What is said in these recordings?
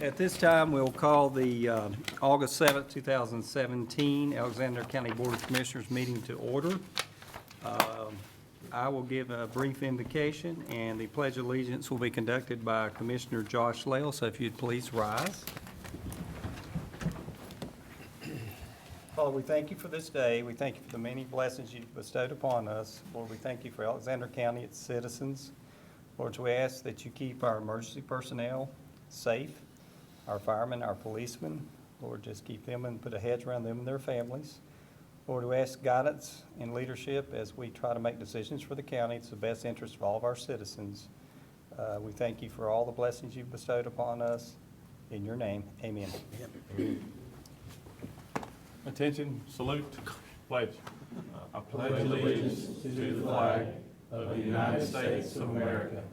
At this time, we'll call the August 7th, 2017 Alexander County Board of Commissioners meeting to order. I will give a brief invocation, and the Pledge of Allegiance will be conducted by Commissioner Josh Lael, so if you'd please rise. Father, we thank you for this day. We thank you for the many blessings you've bestowed upon us. Lord, we thank you for Alexander County, its citizens. Lord, we ask that you keep our emergency personnel safe, our firemen, our policemen. Lord, just keep them and put a hedge around them and their families. Lord, we ask guidance and leadership as we try to make decisions for the county. It's the best interest of all of our citizens. We thank you for all the blessings you've bestowed upon us. In your name, amen. Attention, salute, pledge. I pledge allegiance to the flag of the United States of America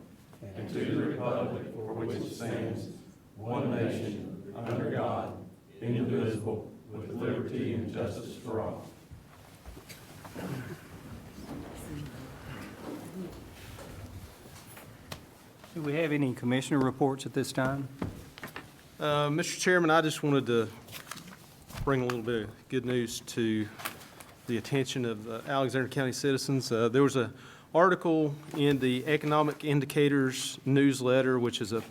and to the republic for which it stands, one nation, under God, indivisible, with liberty and justice for all. Do we have any commissioner reports at this time? Mr. Chairman, I just wanted to bring a little bit of good news to the attention of Alexander County citizens. There was an article in the Economic Indicators newsletter, which is a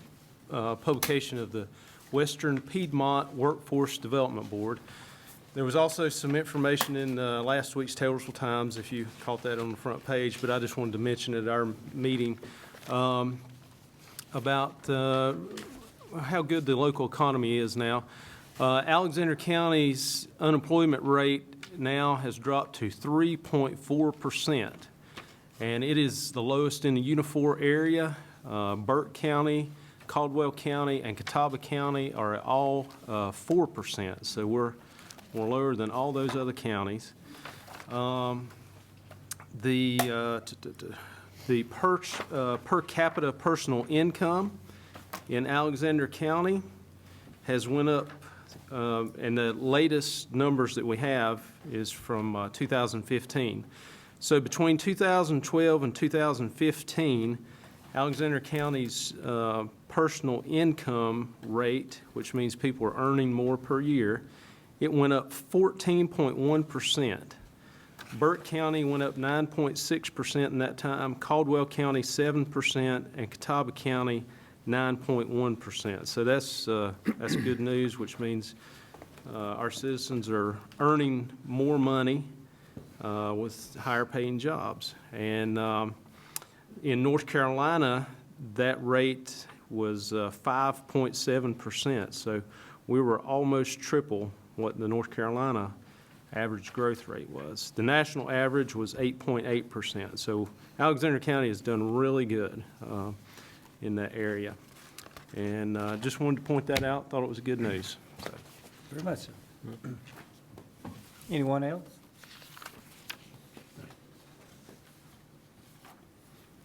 publication of the Western Piedmont Workforce Development Board. There was also some information in last week's Taylorsville Times, if you caught that on the front page, but I just wanted to mention at our meeting about how good the local economy is now. Alexander County's unemployment rate now has dropped to 3.4%, and it is the lowest in the Unifor area. Burke County, Caldwell County, and Catawba County are at all 4%, so we're lower than all those other counties. The per capita personal income in Alexander County has went up, and the latest numbers that we have is from 2015. So between 2012 and 2015, Alexander County's personal income rate, which means people are earning more per year, it went up 14.1%. Burke County went up 9.6% in that time, Caldwell County 7%, and Catawba County 9.1%. So that's good news, which means our citizens are earning more money with higher paying jobs. And in North Carolina, that rate was 5.7%. So we were almost triple what the North Carolina average growth rate was. The national average was 8.8%. So Alexander County has done really good in that area. And just wanted to point that out. Thought it was good news. So. Very much so. Anyone else?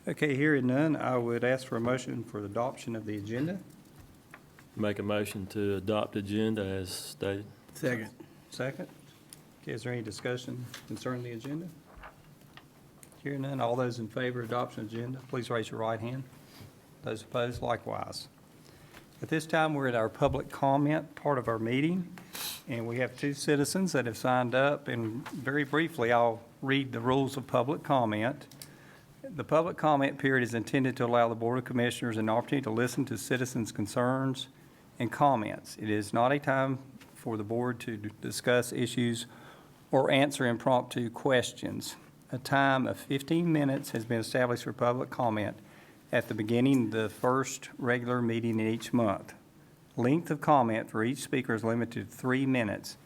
Okay, hearing none, I would ask for a motion for the adoption of the agenda. Make a motion to adopt agenda as stated. Second. Second. Okay, is there any discussion concerning the agenda? Hearing none, all those in favor of adoption of agenda, please raise your right hand. Those opposed, likewise. At this time, we're at our public comment part of our meeting, and we have two citizens that have signed up, and very briefly, I'll read the rules of public comment. The public comment period is intended to allow the Board of Commissioners an opportunity to listen to citizens' concerns and comments. It is not a time for the board to discuss issues or answer impromptu questions. A time of 15 minutes has been established for public comment at the beginning of the first regular meeting in each month. Length of comment for each speaker is limited to 3 minutes,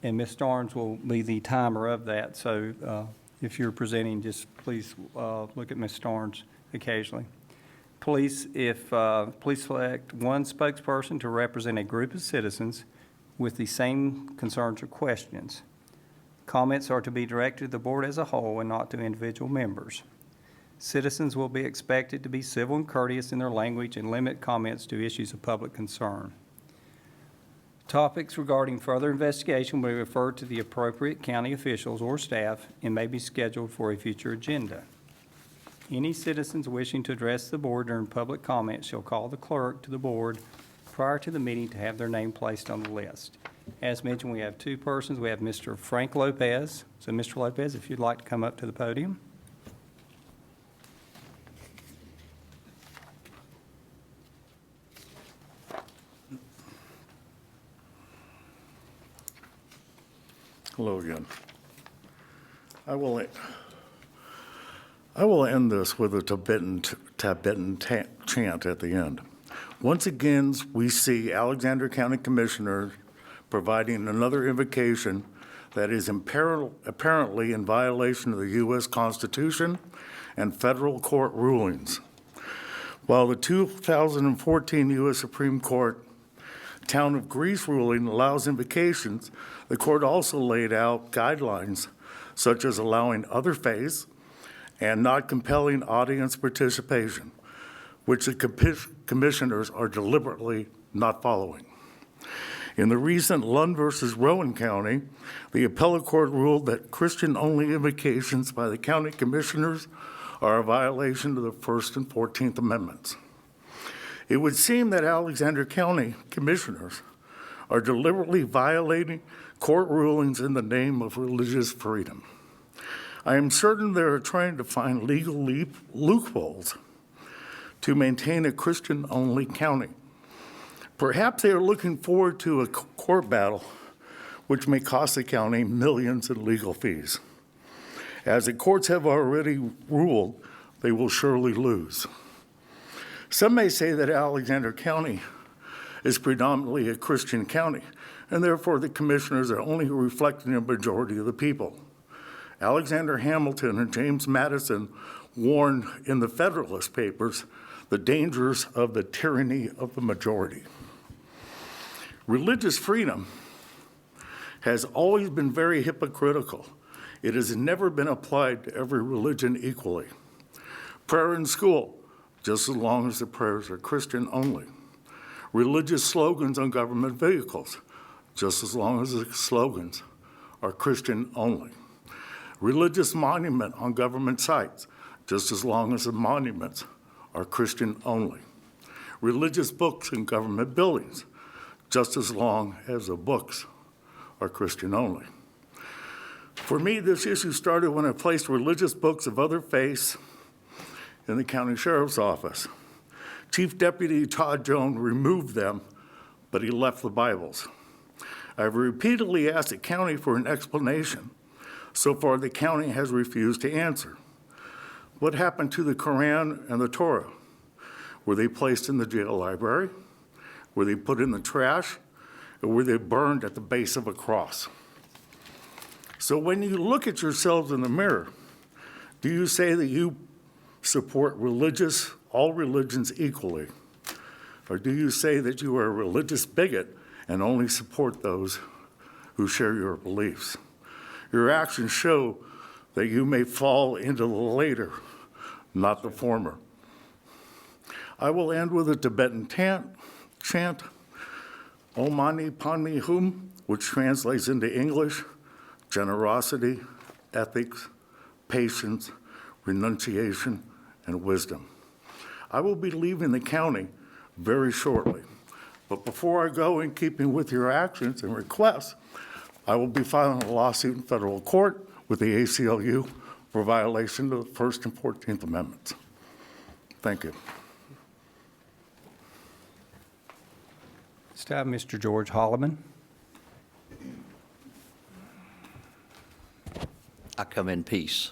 and Ms. Starnes will be the timer of that. So if you're presenting, just please look at Ms. Starnes occasionally. Please select one spokesperson to represent a group of citizens with the same concerns or questions. Comments are to be directed to the board as a whole and not to individual members. Citizens will be expected to be civil and courteous in their language and limit comments to issues of public concern. Topics regarding further investigation will be referred to the appropriate county officials or staff and may be scheduled for a future agenda. Any citizens wishing to address the board during public comment shall call the clerk to the board prior to the meeting to have their name placed on the list. As mentioned, we have two persons. We have Mr. Frank Lopez. So, Mr. Lopez, if you'd like to come up to the podium. Hello again. I will end this with a Tibetan chant at the end. Once again, we see Alexander County Commissioners providing another invocation that is apparently in violation of the U.S. Constitution and federal court rulings. While the 2014 U.S. Supreme Court Town of Greece ruling allows invocations, the court also laid out guidelines such as allowing other faiths and not compelling audience participation, which the commissioners are deliberately not following. In the recent Lund versus Rowan County, the appellate court ruled that Christian-only invocations by the county commissioners are a violation of the First and 14th Amendments. It would seem that Alexander County commissioners are deliberately violating court rulings in the name of religious freedom. I am certain they are trying to find legal loopholes to maintain a Christian-only county. Perhaps they are looking forward to a court battle which may cost the county millions in legal fees. As the courts have already ruled, they will surely lose. Some may say that Alexander County is predominantly a Christian county, and therefore the commissioners are only reflecting a majority of the people. Alexander Hamilton and James Madison warned in the Federalist Papers the dangers of the tyranny of the majority. Religious freedom has always been very hypocritical. It has never been applied to every religion equally. Prayer in school, just as long as the prayers are Christian only. Religious slogans on government vehicles, just as long as the slogans are Christian only. Religious monument on government sites, just as long as the monuments are Christian only. Religious books in government buildings, just as long as the books are Christian only. For me, this issue started when I placed religious books of other faiths in the county sheriff's office. Chief Deputy Todd Jones removed them, but he left the Bibles. I've repeatedly asked the county for an explanation. So far, the county has refused to answer. What happened to the Quran and the Torah? Were they placed in the jail library? Were they put in the trash? Or were they burned at the base of a cross? So when you look at yourselves in the mirror, do you say that you support all religions equally? Or do you say that you are a religious bigot and only support those who share your beliefs? Your actions show that you may fall into the later, not the former. I will end with a Tibetan chant, Om Mani Padme Hum, which translates into English, generosity, ethics, patience, renunciation, and wisdom. I will be leaving the county very shortly, but before I go, in keeping with your actions and requests, I will be filing a lawsuit in federal court with the ACLU for violation of the First and 14th Amendments. Thank you. Next item, Mr. George Holloman. I come in peace.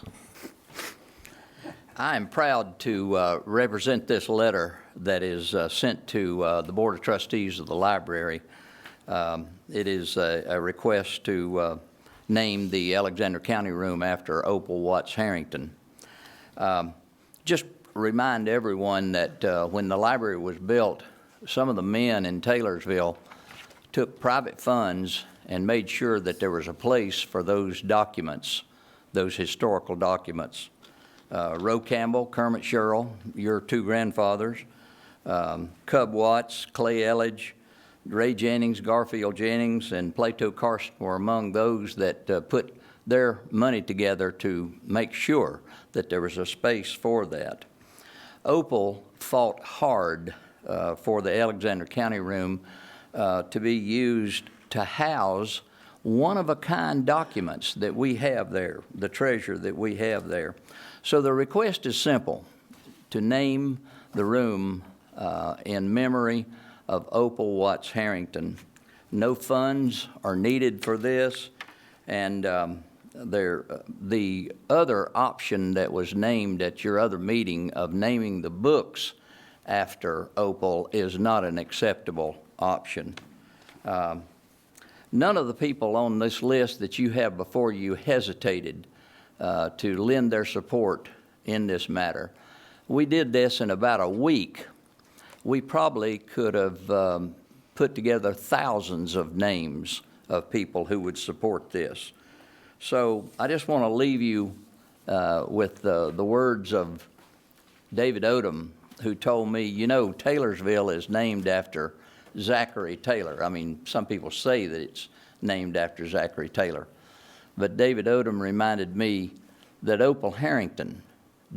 I am proud to represent this letter that is sent to the Board of Trustees of the library. It is a request to name the Alexander County Room after Opal Watts Harrington. Just remind everyone that when the library was built, some of the men in Taylorsville took private funds and made sure that there was a place for those documents, those historical documents. Roe Campbell, Kermit Sherrill, your two grandfathers, Cub Watts, Clay Elledge, Ray Jennings, Garfield Jennings, and Plato Carson were among those that put their money together to make sure that there was a space for that. Opal fought hard for the Alexander County Room to be used to house one-of-a-kind documents that we have there, the treasure that we have there. So the request is simple, to name the room in memory of Opal Watts Harrington. No funds are needed for this, and the other option that was named at your other meeting of naming the books after Opal is not an acceptable option. None of the people on this list that you have before you hesitated to lend their support in this matter. We did this in about a week. We probably could have put together thousands of names of people who would support this. So I just want to leave you with the words of David Odom, who told me, you know, Taylorsville is named after Zachary Taylor. I mean, some people say that it's named after Zachary Taylor. But David Odom reminded me that Opal Harrington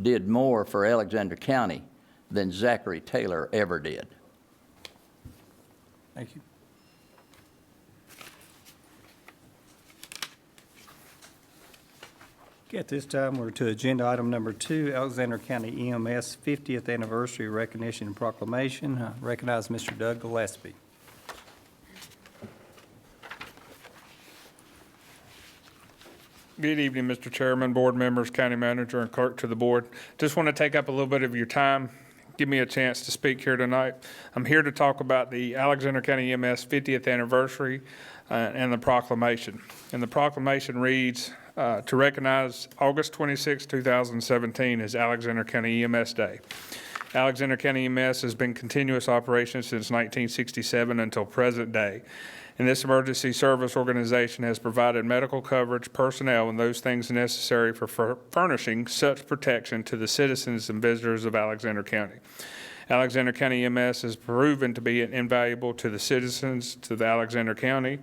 did more for Alexander County than Zachary Taylor ever did. Thank you. Okay, at this time, we're to agenda item number 2, Alexander County EMS 50th Anniversary Recognition and Proclamation. I recognize Mr. Doug Gillespie. Good evening, Mr. Chairman, board members, county manager, and clerk to the board. Just want to take up a little bit of your time. Give me a chance to speak here tonight. I'm here to talk about the Alexander County EMS 50th anniversary and the proclamation. And the proclamation reads, to recognize August 26, 2017 as Alexander County EMS Day. Alexander County EMS has been continuous operation since 1967 until present day. And this emergency service organization has provided medical coverage, personnel, and those things necessary for furnishing such protection to the citizens and visitors of Alexander County. Alexander County EMS has proven to be invaluable to the citizens to the Alexander County.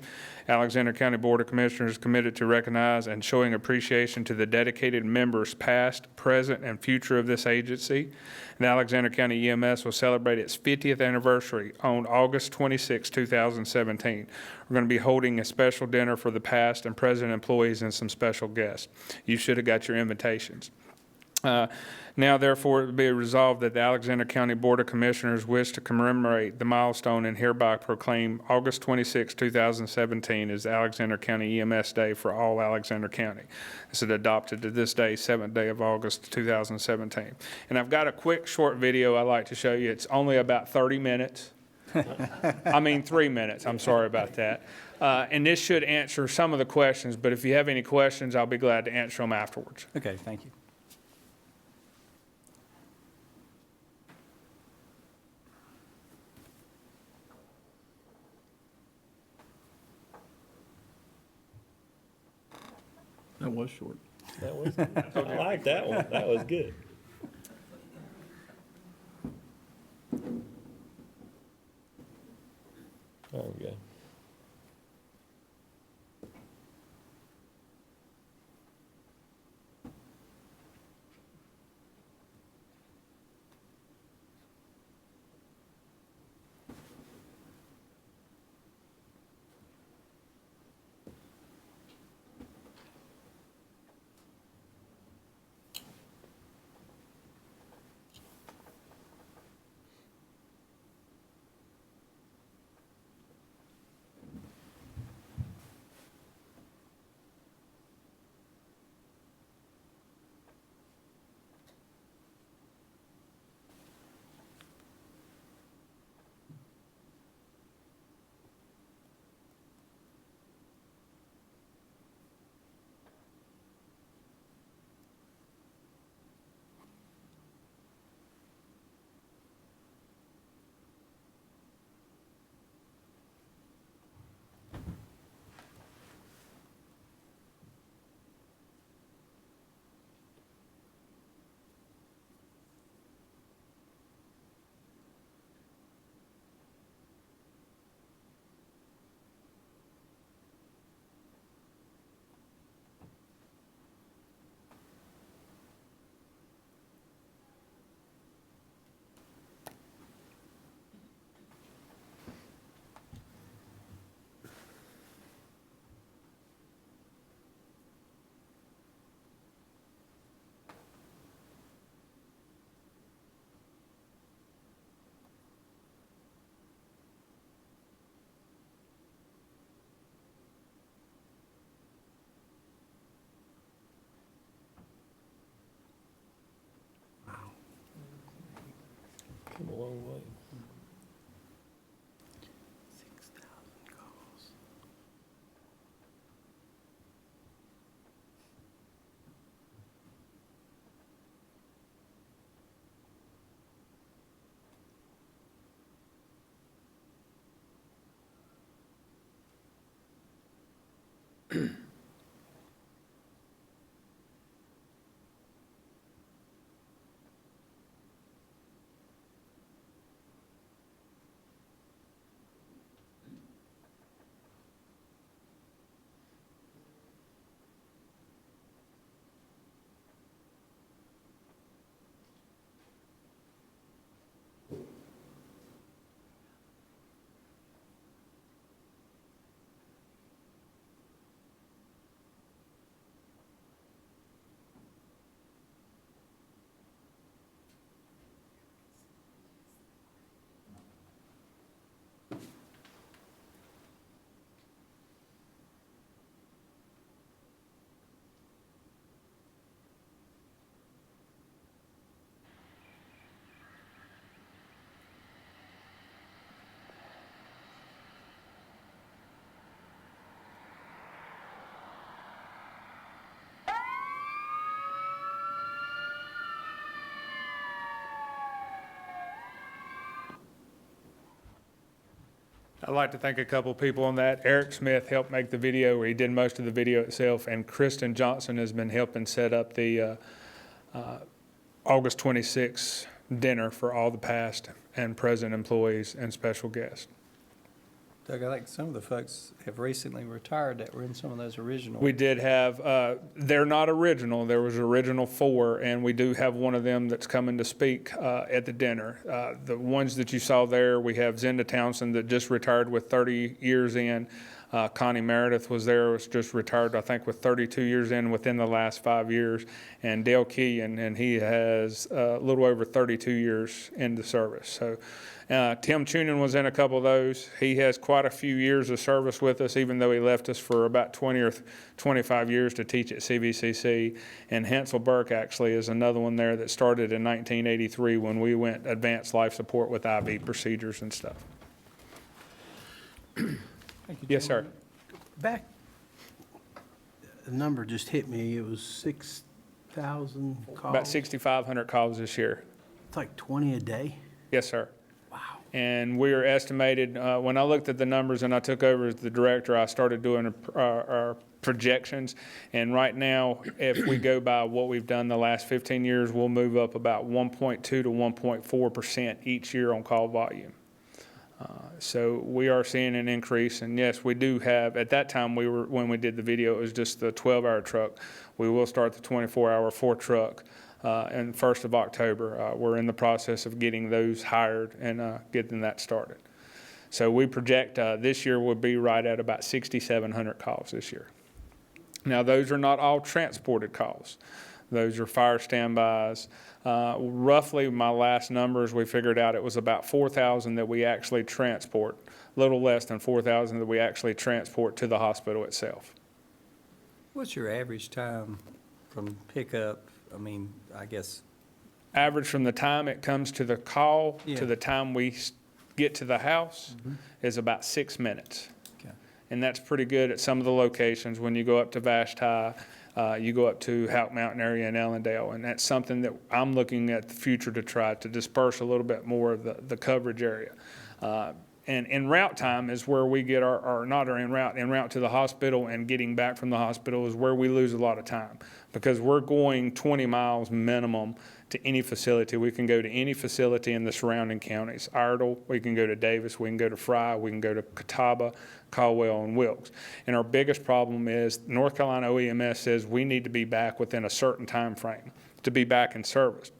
Alexander County Board of Commissioners is committed to recognize and showing appreciation to the dedicated members past, present, and future of this agency. And Alexander County EMS will celebrate its 50th anniversary on August 26, 2017. We're going to be holding a special dinner for the past and present employees and some special guests. You should have got your invitations. Now, therefore, it be resolved that the Alexander County Board of Commissioners wish to commemorate the milestone and hereby proclaim August 26, 2017 as Alexander County EMS Day for all Alexander County. This is adopted to this day, 7th day of August, 2017. And I've got a quick, short video I'd like to show you. It's only about 30 minutes. I mean, 3 minutes. I'm sorry about that. And this should answer some of the questions, but if you have any questions, I'll be glad to answer them afterwards. Okay, thank you. That was short. That was, I like that one. That was good. There we go. a long way. I'd like to thank a couple of people on that. Eric Smith helped make the video, or he did most of the video itself, and Kristen Johnson has been helping set up the August 26th dinner for all the past and present employees and special guests. Doug, I think some of the folks have recently retired that were in some of those original. We did have, they're not original, there was original 4, and we do have one of them that's coming to speak at the dinner. The ones that you saw there, we have Zenda Townsend that just retired with 30 years in. Connie Meredith was there, was just retired, I think, with 32 years in within the last 5 years. And Dale Key, and he has a little over 32 years in the service. So Tim Tunin was in a couple of those. He has quite a few years of service with us, even though he left us for about 20 or 25 years to teach at CVCC. And Hansel Burke actually is another one there that started in 1983 when we went advanced life support with IV procedures and stuff. Yes, sir. Back, the number just hit me, it was 6,000 calls? About 6,500 calls this year. It's like 20 a day? Yes, sir. Wow. And we are estimated, when I looked at the numbers and I took over as the director, I started doing our projections. And right now, if we go by what we've done the last 15 years, we'll move up about 1.2 to 1.4% each year on call volume. So we are seeing an increase, and yes, we do have, at that time, when we did the video, it was just the 12-hour truck. We will start the 24-hour 4-truck in 1st of October. We're in the process of getting those hired and getting that started. So we project this year will be right at about 6,700 calls this year. Now, those are not all transported calls. Those are fire standbys. Roughly, my last numbers, we figured out it was about 4,000 that we actually transport, a little less than 4,000 that we actually transport to the hospital itself. What's your average time from pickup? I mean, I guess, Average from the time it comes to the call Yeah. to the time we get to the house is about 6 minutes. okay. And that's pretty good at some of the locations. When you go up to Vashti, you go up to Houck Mountain area in Ellendale, and that's something that I'm looking at the future to try to disperse a little bit more of the coverage area. And en route time is where we get en route to the hospital and getting back from the hospital is where we lose a lot of time, because we're going 20 miles minimum to any facility. We can go to any facility in the surrounding counties. Iredell, we can go to Davis, we can go to Fry, we can go to Catawba, Caldwell, and Wilkes. And our biggest problem is North Carolina OEMS says we need to be back within a certain time frame to be back in service.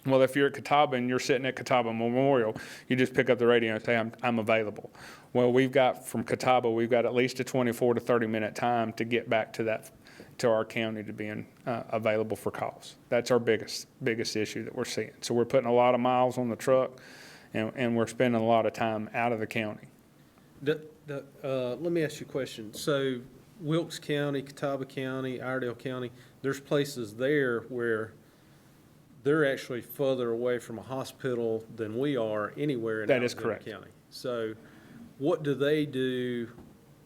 Well, if you're at Catawba and you're sitting at Catawba Memorial, you just pick up the radio and say, I'm available. Well, we've got from Catawba, we've got at least a 24 to 30-minute time to get back to our county to being available for calls. That's our biggest issue that we're seeing. So we're putting a lot of miles on the truck, and we're spending a lot of time out of the county. Let me ask you a question. So Wilkes County, Catawba County, Iredell County, there's places there where they're actually further away from a hospital than we are anywhere in That is Alexander correct. County. So what do they do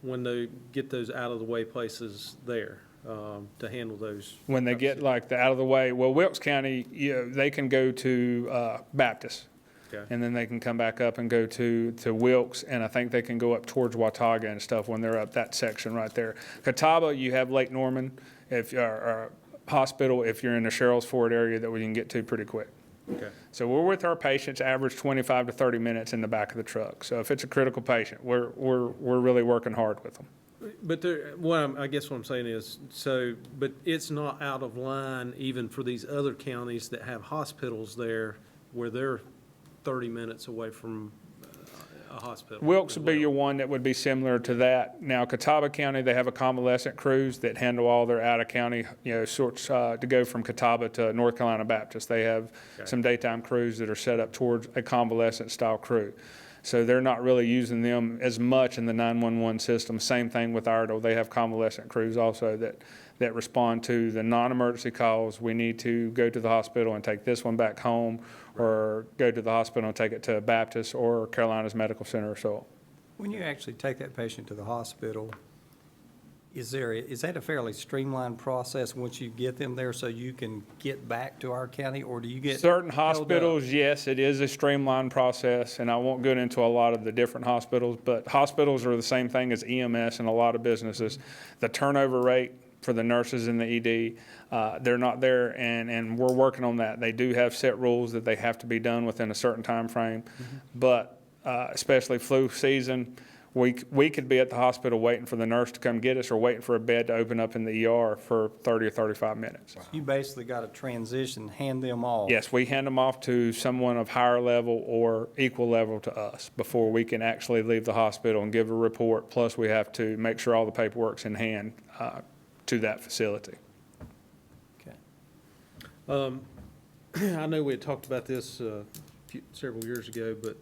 when they get those out-of-the-way places there to handle those? When they get like the out of the way, well, Wilkes County, they can go to Baptist. Okay. And then they can come back up and go to Wilkes, and I think they can go up towards Watauga and stuff when they're up that section right there. Catawba, you have Lake Norman, or hospital, if you're in the Sherrills Ford area, that we can get to pretty quick. Okay. So we're with our patients, average 25 to 30 minutes in the back of the truck. So if it's a critical patient, we're really working hard with them. But I guess what I'm saying is, but it's not out of line even for these other counties that have hospitals there where they're 30 minutes away from a hospital. Wilkes as would be well. your one that would be similar to that. Now, Catawba County, they have a convalescent crews that handle all their out-of-county, sorts, to go from Catawba to North Carolina Baptist. They have some daytime crews that are set up towards a convalescent-style crew. So they're not really using them as much in the 911 system. Same thing with Iredell. They have convalescent crews also that respond to the non-emergency calls. We need to go to the hospital and take this one back home, or go to the hospital and take it to Baptist or Carolina's Medical Center or so. When you actually take that patient to the hospital, is that a fairly streamlined process once you get them there so you can get back to our county, or do you get Certain held up? hospitals, yes, it is a streamlined process, and I won't get into a lot of the different hospitals, but hospitals are the same thing as EMS in a lot of businesses. The turnover rate for the nurses in the ED, they're not there, and we're working on that. They do have set rules that they have to be done within a certain time frame, but especially flu season, we could be at the hospital waiting for the nurse to come get us, or waiting for a bed to open up in the ER for 30 or 35 minutes. You basically got to transition, hand them off. Yes, we hand them off to someone of higher level or equal level to us before we can actually leave the hospital and give a report. Plus, we have to make sure all the paperwork's in hand to that facility. Okay. I know we had talked about this several years ago, but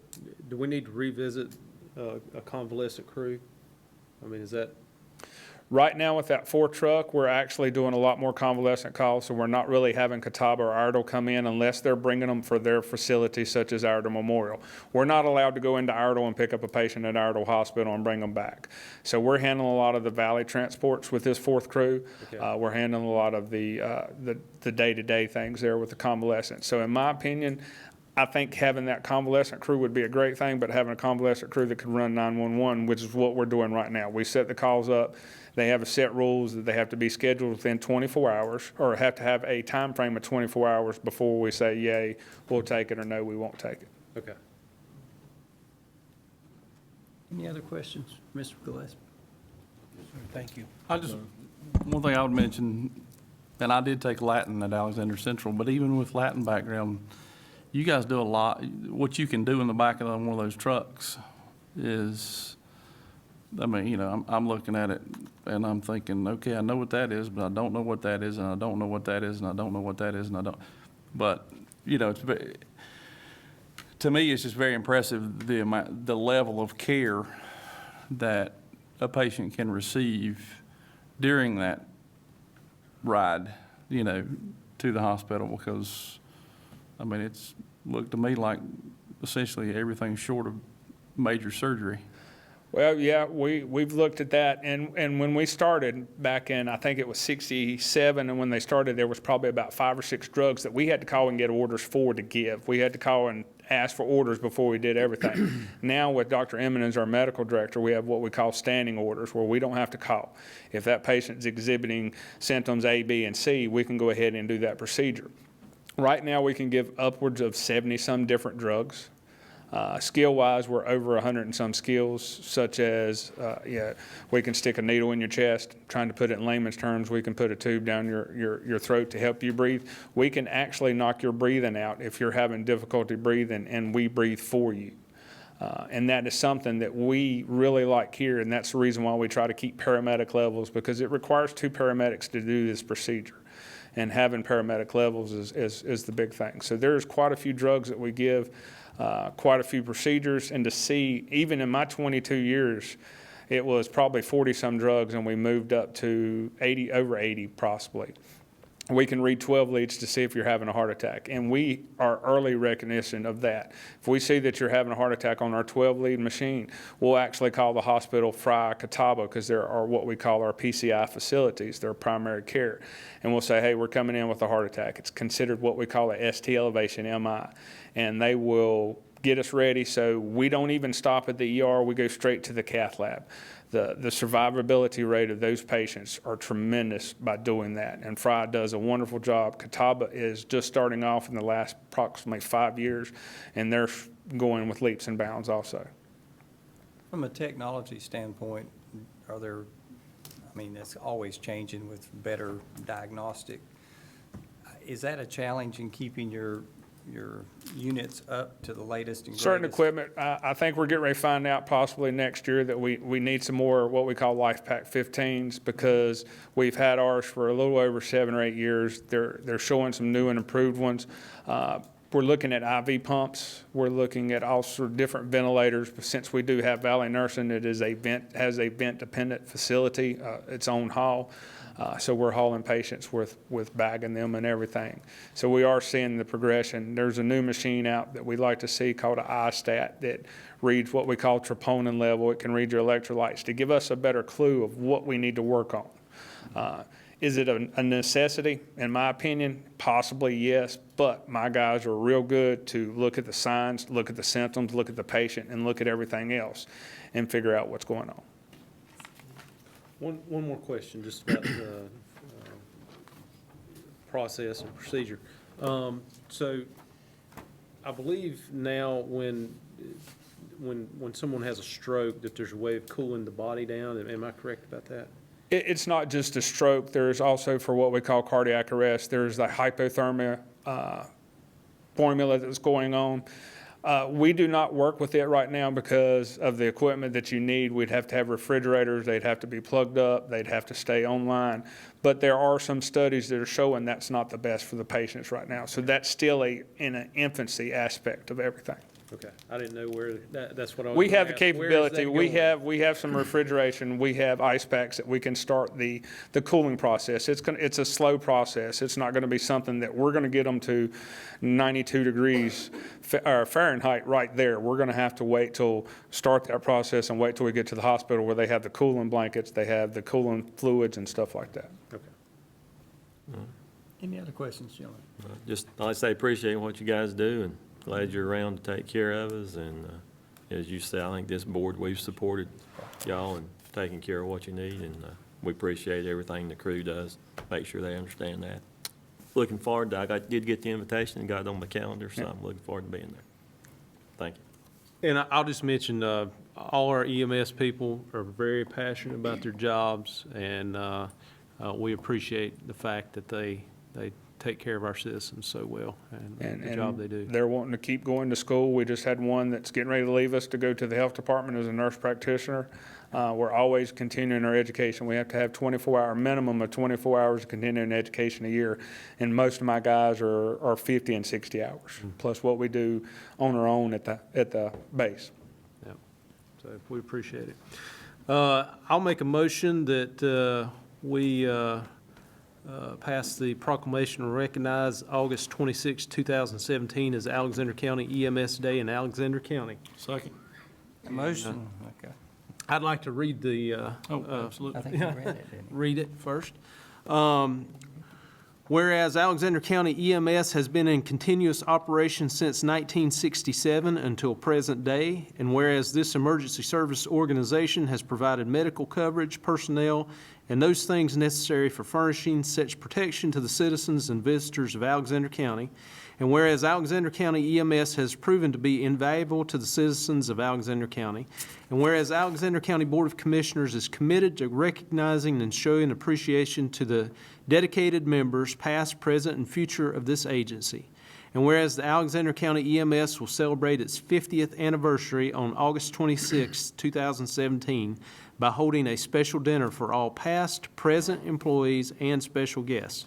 do we need to revisit a convalescent crew? I mean, is that? Right now with that 4 truck, we're actually doing a lot more convalescent calls, so we're not really having Catawba or Iredell come in unless they're bringing them for their facilities such as Iredell Memorial. We're not allowed to go into Iredell and pick up a patient at Iredell Hospital and bring them back. So we're handling a lot of the valley transports with this 4th crew. Okay. We're handling a lot of the day-to-day things there with the convalescent. So in my opinion, I think having that convalescent crew would be a great thing, but having a convalescent crew that could run 911, which is what we're doing right now. We set the calls up. They have a set rules that they have to be scheduled within 24 hours, or have to have a time frame of 24 hours before we say, yay, we'll take it, or no, we won't take it. Okay. Any other questions, Mr. Gillespie? Thank you. One thing I would mention, and I did take Latin at Alexander Central, but even with Latin background, you guys do a lot. What you can do in the back of one of those trucks is, I mean, I'm looking at it and I'm thinking, okay, I know what that is, but I don't know what that is, and I don't know what that is, and I don't know what that is, and I don't. But, to me, it's just very impressive the level of care that a patient can receive during that ride, to the hospital, because, I mean, it's looked to me like essentially everything short of major surgery. Well, yeah, we've looked at that, and when we started back in, I think it was 67, and when they started, there was probably about 5 or 6 drugs that we had to call and get orders for to give. We had to call and ask for orders before we did everything. Now with Dr. Emmons, our medical director, we have what we call standing orders, where we don't have to call. If that patient's exhibiting symptoms A, B, and C, we can go ahead and do that procedure. Right now, we can give upwards of 70-some different drugs. Skill-wise, we're over 100 and some skills, such as, we can stick a needle in your chest. Trying to put it in layman's terms, we can put a tube down your throat to help you breathe. We can actually knock your breathing out if you're having difficulty breathing, and we breathe for you. And that is something that we really like here, and that's the reason why we try to keep paramedic levels, because it requires 2 paramedics to do this procedure. And having paramedic levels is the big thing. So there's quite a few drugs that we give, quite a few procedures, and to see, even in my 22 years, it was probably 40-some drugs, and we moved up to over 80 possibly. we can read 12 leads to see if you're having a heart attack. And we are early recognition of that. If we see that you're having a heart attack on our 12-lead machine, we'll actually call the hospital Fry Catawba, because there are what we call our PCI facilities, they're primary care. And we'll say, hey, we're coming in with a heart attack. It's considered what we call a ST elevation MI. And they will get us ready, so we don't even stop at the ER, we go straight to the cath lab. The survivability rate of those patients are tremendous by doing that, and Fry does a wonderful job. Catawba is just starting off in the last approximately 5 years, and they're going with leaps and bounds also. From a technology standpoint, are there, I mean, it's always changing with better diagnostic. Is that a challenge in keeping your units up to the latest and greatest? Certain equipment, I think we're getting ready to find out possibly next year that we need some more what we call LifePak 15s, because we've had ours for a little over 7 or 8 years. They're showing some new and improved ones. We're looking at IV pumps. We're looking at also different ventilators. But since we do have Valley Nursing, it is has a vent-dependent facility, its own hall. So we're hauling patients with bagging them and everything. So we are seeing the progression. There's a new machine out that we'd like to see called an iStat that reads what we call troponin level. It can read your electrolytes to give us a better clue of what we need to work on. Is it a necessity? In my opinion, possibly yes, but my guys are real good to look at the signs, look at the symptoms, look at the patient, and look at everything else and figure out what's going on. One more question, just about the process and procedure. So I believe now when someone has a stroke, that there's a way of cooling the body down. Am I correct about that? It's not just a stroke. There's also, for what we call cardiac arrest, there's the hypothermia formula that's going on. We do not work with it right now because of the equipment that you need. We'd have to have refrigerators. They'd have to be plugged up. They'd have to stay online. But there are some studies that are showing that's not the best for the patients right now. So that's still in an infancy aspect of everything. Okay, I didn't know where, that's what I was We have gonna the ask. Where is that capability. going? We have some refrigeration. We have ice packs that we can start the cooling process. It's a slow process. It's not going to be something that we're going to get them to 92 degrees Fahrenheit right there. We're going to have to wait till start that process and wait till we get to the hospital where they have the cooling blankets, they have the cooling fluids and stuff like that. Okay. Any other questions, gentlemen? Just, like I say, appreciate what you guys do, and glad you're around to take care of us. And as you say, I think this board, we've supported y'all and taking care of what you need, and we appreciate everything the crew does. Make sure they understand that. Looking forward to, did get the invitation and got it on my calendar, so I'm looking forward to being there. Thank you. And I'll just mention, all our EMS people are very passionate about their jobs, and we appreciate the fact that they take care of our citizens so well, and the job they do. They're wanting to keep going to school. We just had one that's getting ready to leave us to go to the health department as a nurse practitioner. We're always continuing our education. We have to have minimum of 24 hours of continuing education a year, and most of my guys are 50 and 60 hours, plus what we do on our own at the base. Yep. So we appreciate it. I'll make a motion that we pass the proclamation to recognize August 26, 2017 as Alexander County EMS Day in Alexander County. Second. A motion, okay. I'd like to read the, Absolutely. I think you read it, didn't you? read it first. Whereas Alexander County EMS has been in continuous operation since 1967 until present day, and whereas this emergency service organization has provided medical coverage, personnel, and those things necessary for furnishing such protection to the citizens and visitors of Alexander County, and whereas Alexander County EMS has proven to be invaluable to the citizens of Alexander County, and whereas Alexander County Board of Commissioners is committed to recognizing and showing appreciation to the dedicated members, past, present, and future of this agency, and whereas the Alexander County EMS will celebrate its 50th anniversary on August 26, 2017, by holding a special dinner for all past, present employees and special guests.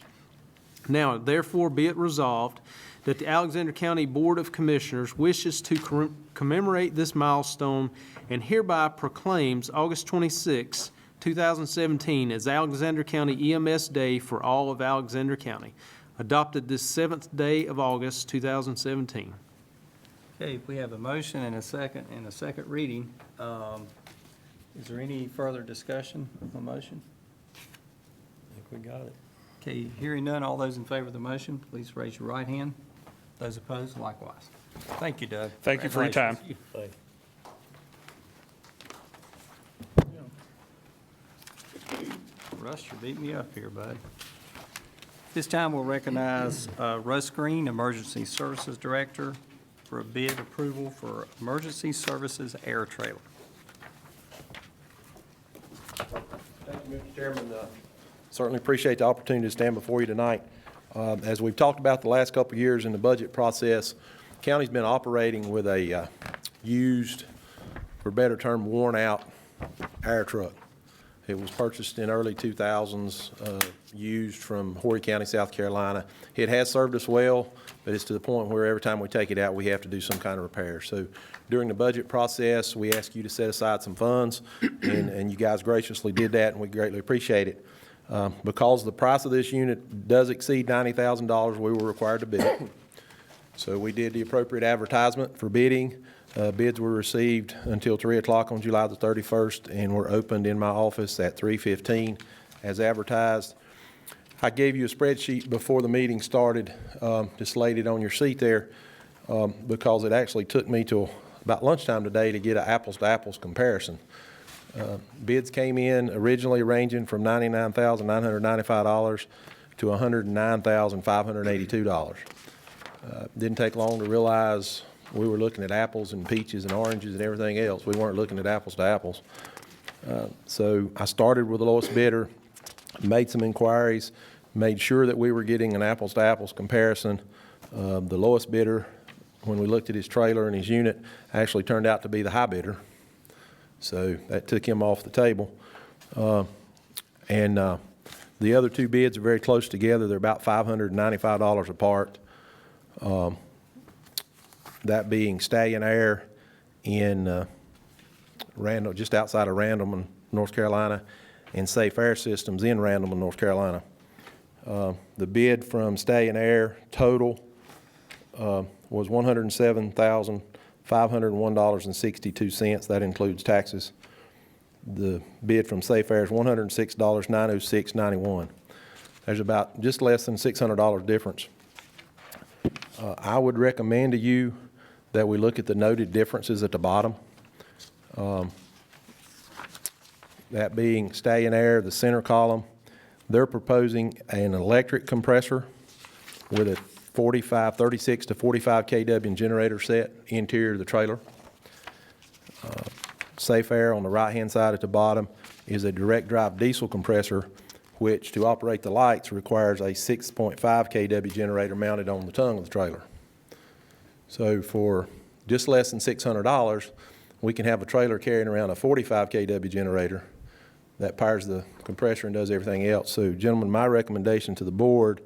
Now, therefore, be it resolved that the Alexander County Board of Commissioners wishes to commemorate this milestone and hereby proclaims August 26, 2017 as Alexander County EMS Day for all of Alexander County, adopted this 7th day of August, 2017. Okay, we have a motion and a second reading. Is there any further discussion on the motion? I think we got it. Okay, hearing none, all those in favor of the motion, please raise your right hand. Those opposed, likewise. Thank you, Doug. Thank you for your time. Congratulations. Russ, you're beating me up here, bud. This time, we'll recognize Russ Green, Emergency Services Director, for a bid approval for Emergency Services Air Trailer. Thank you, Mr. Chairman. Certainly appreciate the opportunity to stand before you tonight. As we've talked about the last couple of years in the budget process, county's been operating with a used, for a better term, worn-out air truck. It was purchased in early 2000s, used from Horry County, South Carolina. It has served us well, but it's to the point where every time we take it out, we have to do some kind of repair. So during the budget process, we asked you to set aside some funds, and you guys graciously did that, and we greatly appreciate it. Because the price of this unit does exceed $90,000, we were required to bid it. So we did the appropriate advertisement for bidding. Bids were received until 3 o'clock on July the 31st and were opened in my office at 3:15 as advertised. I gave you a spreadsheet before the meeting started, just laid it on your seat there, because it actually took me till about lunchtime today to get an apples-to-apples comparison. Bids came in originally ranging from $99,995 to $109,582. Didn't take long to realize we were looking at apples and peaches and oranges and everything else. We weren't looking at apples to apples. So I started with the lowest bidder, made some inquiries, made sure that we were getting an apples to apples comparison. The lowest bidder, when we looked at his trailer and his unit, actually turned out to be the high bidder. So that took him off the table. And the other two bids are very close together. They're about $595 apart. That being Stallion Air in Randall, just outside of Randleman, North Carolina, and Safe Air Systems in Randleman, North Carolina. The bid from Stallion Air total was $107,501.62. That includes taxes. The bid from Safe Air is $106,906.91. There's about just less than $600 difference. I would recommend to you that we look at the noted differences at the bottom. That being Stallion Air, the center column, they're proposing an electric compressor with a 36 to 45 kW generator set interior of the trailer. Safe Air on the right-hand side at the bottom is a direct drive diesel compressor, which to operate the lights requires a 6.5 kW generator mounted on the tongue of the trailer. So for just less than $600, we can have a trailer carrying around a 45 kW generator that powers the compressor and does everything else. So gentlemen, my recommendation to the board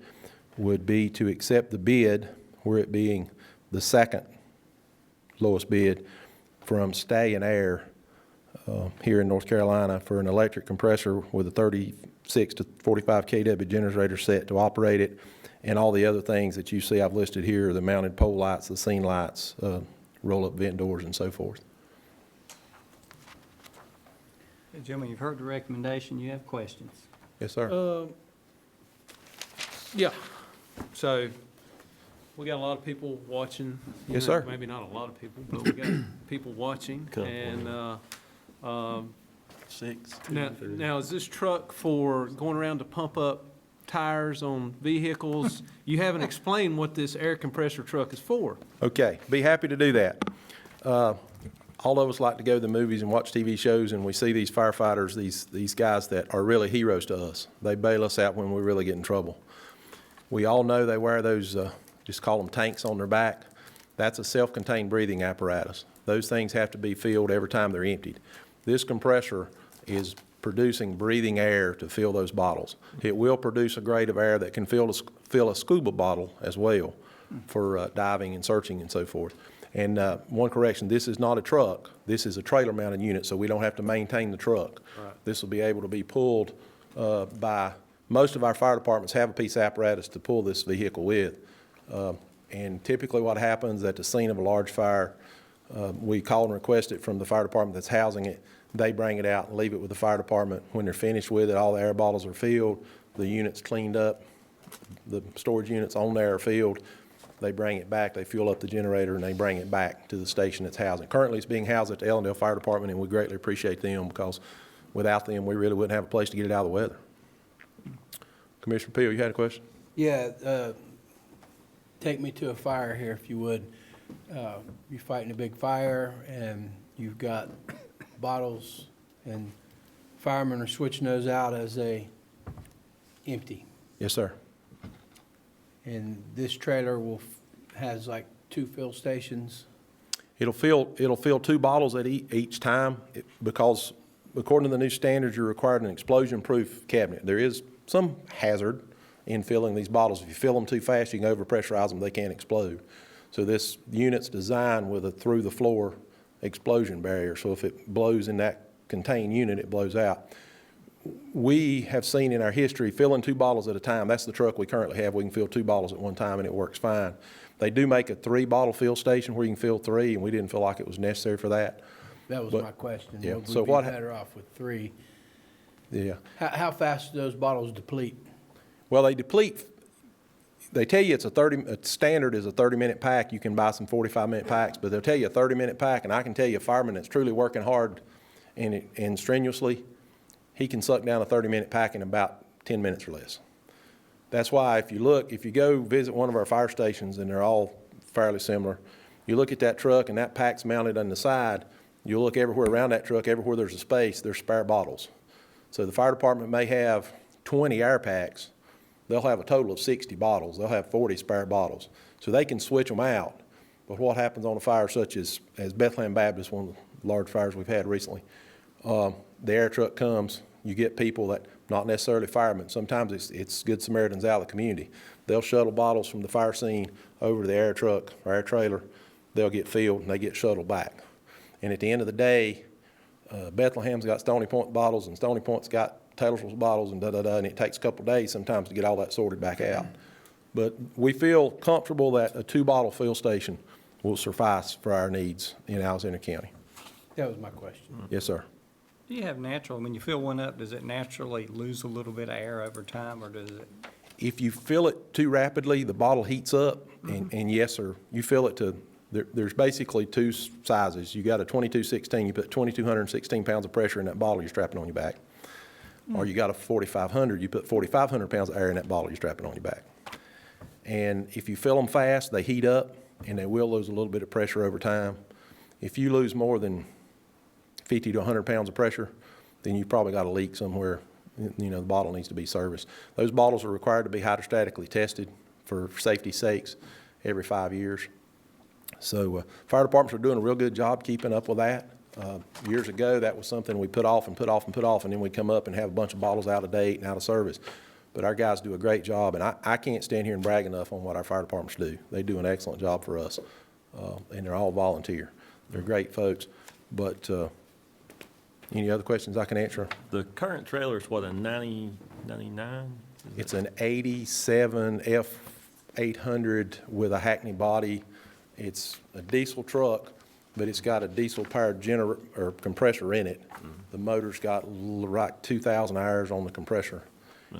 would be to accept the bid, where it being the second lowest bid from Stallion Air here in North Carolina for an electric compressor with a 36 to 45 kW generator set to operate it, and all the other things that you see I've listed here, the mounted pole lights, the scene lights, roll-up vent doors, and so forth. Hey, gentlemen, you've heard the recommendation. You have questions? Yes, sir. Yeah, so we got a lot of people watching. Yes, sir. Maybe not a lot of people, but we got people watching. Couple. And Six. now is this truck for going around to pump up tires on vehicles? You haven't explained what this air compressor truck is for. Okay, be happy to do that. All of us like to go to the movies and watch TV shows, and we see these firefighters, these guys that are really heroes to us. They bail us out when we really get in trouble. We all know they wear those, just call them tanks on their back. That's a self-contained breathing apparatus. Those things have to be filled every time they're emptied. This compressor is producing breathing air to fill those bottles. It will produce a grade of air that can fill a scuba bottle as well. for diving and searching and so forth. And one correction, this is not a truck. This is a trailer-mounted unit, so we don't have to maintain the truck. This will be able to be pulled by, most of our fire departments have a piece of apparatus to pull this vehicle with. And typically what happens at the scene of a large fire, we call and request it from the fire department that's housing it. They bring it out and leave it with the fire department. When they're finished with it, all the air bottles are filled, the unit's cleaned up, the storage units on there are filled. They bring it back, they fuel up the generator, and they bring it back to the station it's housing. Currently, it's being housed at the Ellendale Fire Department, and we greatly appreciate them because without them, we really wouldn't have a place to get it out of the weather. Commissioner Peel, you had a question? Yeah, take me to a fire here, if you would. You're fighting a big fire, and you've got bottles, and firemen are switching those out as they empty. Yes, sir. And this trailer has like 2 fill stations. It'll fill 2 bottles at each time because according to the new standards, you're required an explosion-proof cabinet. There is some hazard in filling these bottles. If you fill them too fast, you can overpressurize them, they can't explode. So this unit's designed with a through-the-floor explosion barrier. So if it blows in that contained unit, it blows out. We have seen in our history filling 2 bottles at a time. That's the truck we currently have. We can fill 2 bottles at one time and it works fine. They do make a 3-bottle fill station where you can fill 3, and we didn't feel like it was necessary for that. That was But- my question. yeah, Would so we what be better off with 3? Yeah. How fast do those bottles deplete? Well, they deplete, they tell you it's a standard is a 30-minute pack. You can buy some 45-minute packs, but they'll tell you a 30-minute pack, and I can tell you a fireman that's truly working hard and strenuously, he can suck down a 30-minute pack in about 10 minutes or less. That's why if you go visit one of our fire stations, and they're all fairly similar, you look at that truck and that pack's mounted on the side, you'll look everywhere around that truck, everywhere there's a space, there's spare bottles. So the fire department may have 20 air packs. They'll have a total of 60 bottles. They'll have 40 spare bottles. So they can switch them out. But what happens on a fire such as Bethlehem Baptist, one of the large fires we've had recently, the air truck comes, you get people that, not necessarily firemen, sometimes it's Good Samaritans out of the community. They'll shuttle bottles from the fire scene over to the air truck or air trailer. They'll get filled and they get shuttled back. And at the end of the day, Bethlehem's got Stony Point bottles and Stony Point's got Taylorsville's bottles and and it takes a couple of days sometimes to get all that sorted back out. But we feel comfortable that a 2-bottle fill station will suffice for our needs in Alexander County. That was my question. Yes, sir. Do you have natural, when you fill one up, does it naturally lose a little bit of air over time, or does it? If you fill it too rapidly, the bottle heats up, and yes, sir, you fill it to, there's basically 2 sizes. You got a 2216, you put 2,216 pounds of pressure in that bottle you're strapping on your back. Or you got a 4,500, you put 4,500 pounds of air in that bottle you're strapping on your back. And if you fill them fast, they heat up, and they will lose a little bit of pressure over time. If you lose more than 50 to 100 pounds of pressure, then you've probably got a leak somewhere. You know, the bottle needs to be serviced. Those bottles are required to be hydrostatically tested for safety's sakes every 5 years. So fire departments are doing a real good job keeping up with that. Years ago, that was something we put off, and then we'd come up and have a bunch of bottles out of date and out of service. But our guys do a great job, and I can't stand here and brag enough on what our fire departments do. They do an excellent job for us, and they're all volunteer. They're great folks. But any other questions I can answer? The current trailer is what, a 99? It's an 87 F800 with a Hackney body. It's a diesel truck, but it's got a diesel-powered compressor in it. The motor's got right 2,000 hours on the compressor.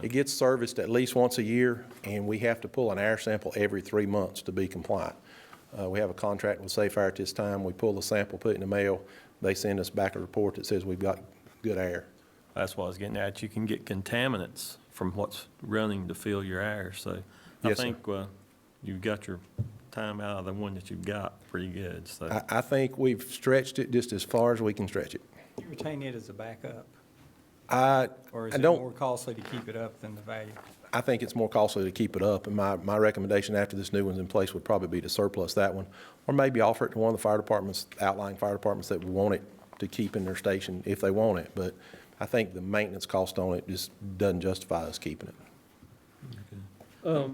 It gets serviced at least once a year, and we have to pull an air sample every 3 months to be compliant. We have a contract with Safe Air at this time. We pull the sample, put it in the mail. They send us back a report that says we've got good air. That's what I was getting at. You can get contaminants from what's running to fill your air. So I Yes, sir. think you've got your time out of the one that you've got pretty good. So I think we've stretched it just as far as we can stretch it. You retain it as a backup, I or is I it don't. more costly to keep it up than the value? I think it's more costly to keep it up, and my recommendation after this new one's in place would probably be to surplus that one, or maybe offer it to one of the fire departments, outlying fire departments that want it to keep in their station if they want it. But I think the maintenance cost on it just doesn't justify us keeping it.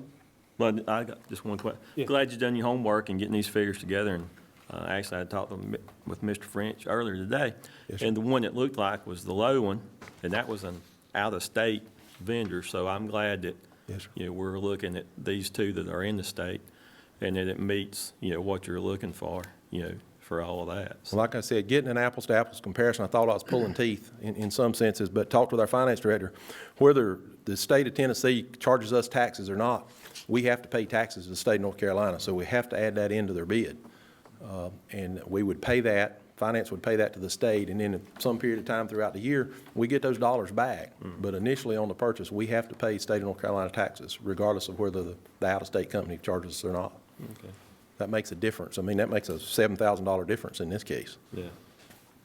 Well, I got just one question. Yeah. Glad you done your homework and getting these figures together, and actually, I talked with Mr. French earlier today. Yes, sir. And the one that looked like was the low one, and that was an out-of-state vendor, so I'm glad that, Yes, sir. you know, we're looking at these two that are in the state, and that it meets, you know, what you're looking for, you know, for all of that. So like I said, getting an apples-to-apples comparison, I thought I was pulling teeth in some senses, but talked with our finance director. Whether the state of Tennessee charges us taxes or not, we have to pay taxes to the state of North Carolina, so we have to add that into their bid. And we would pay that, finance would pay that to the state, and then at some period of time throughout the year, we get those dollars back. But initially on the purchase, we have to pay state of North Carolina taxes, regardless of whether the out-of-state company charges us or not. Okay. That makes a difference. I mean, that makes a $7,000 difference in this case. Yeah.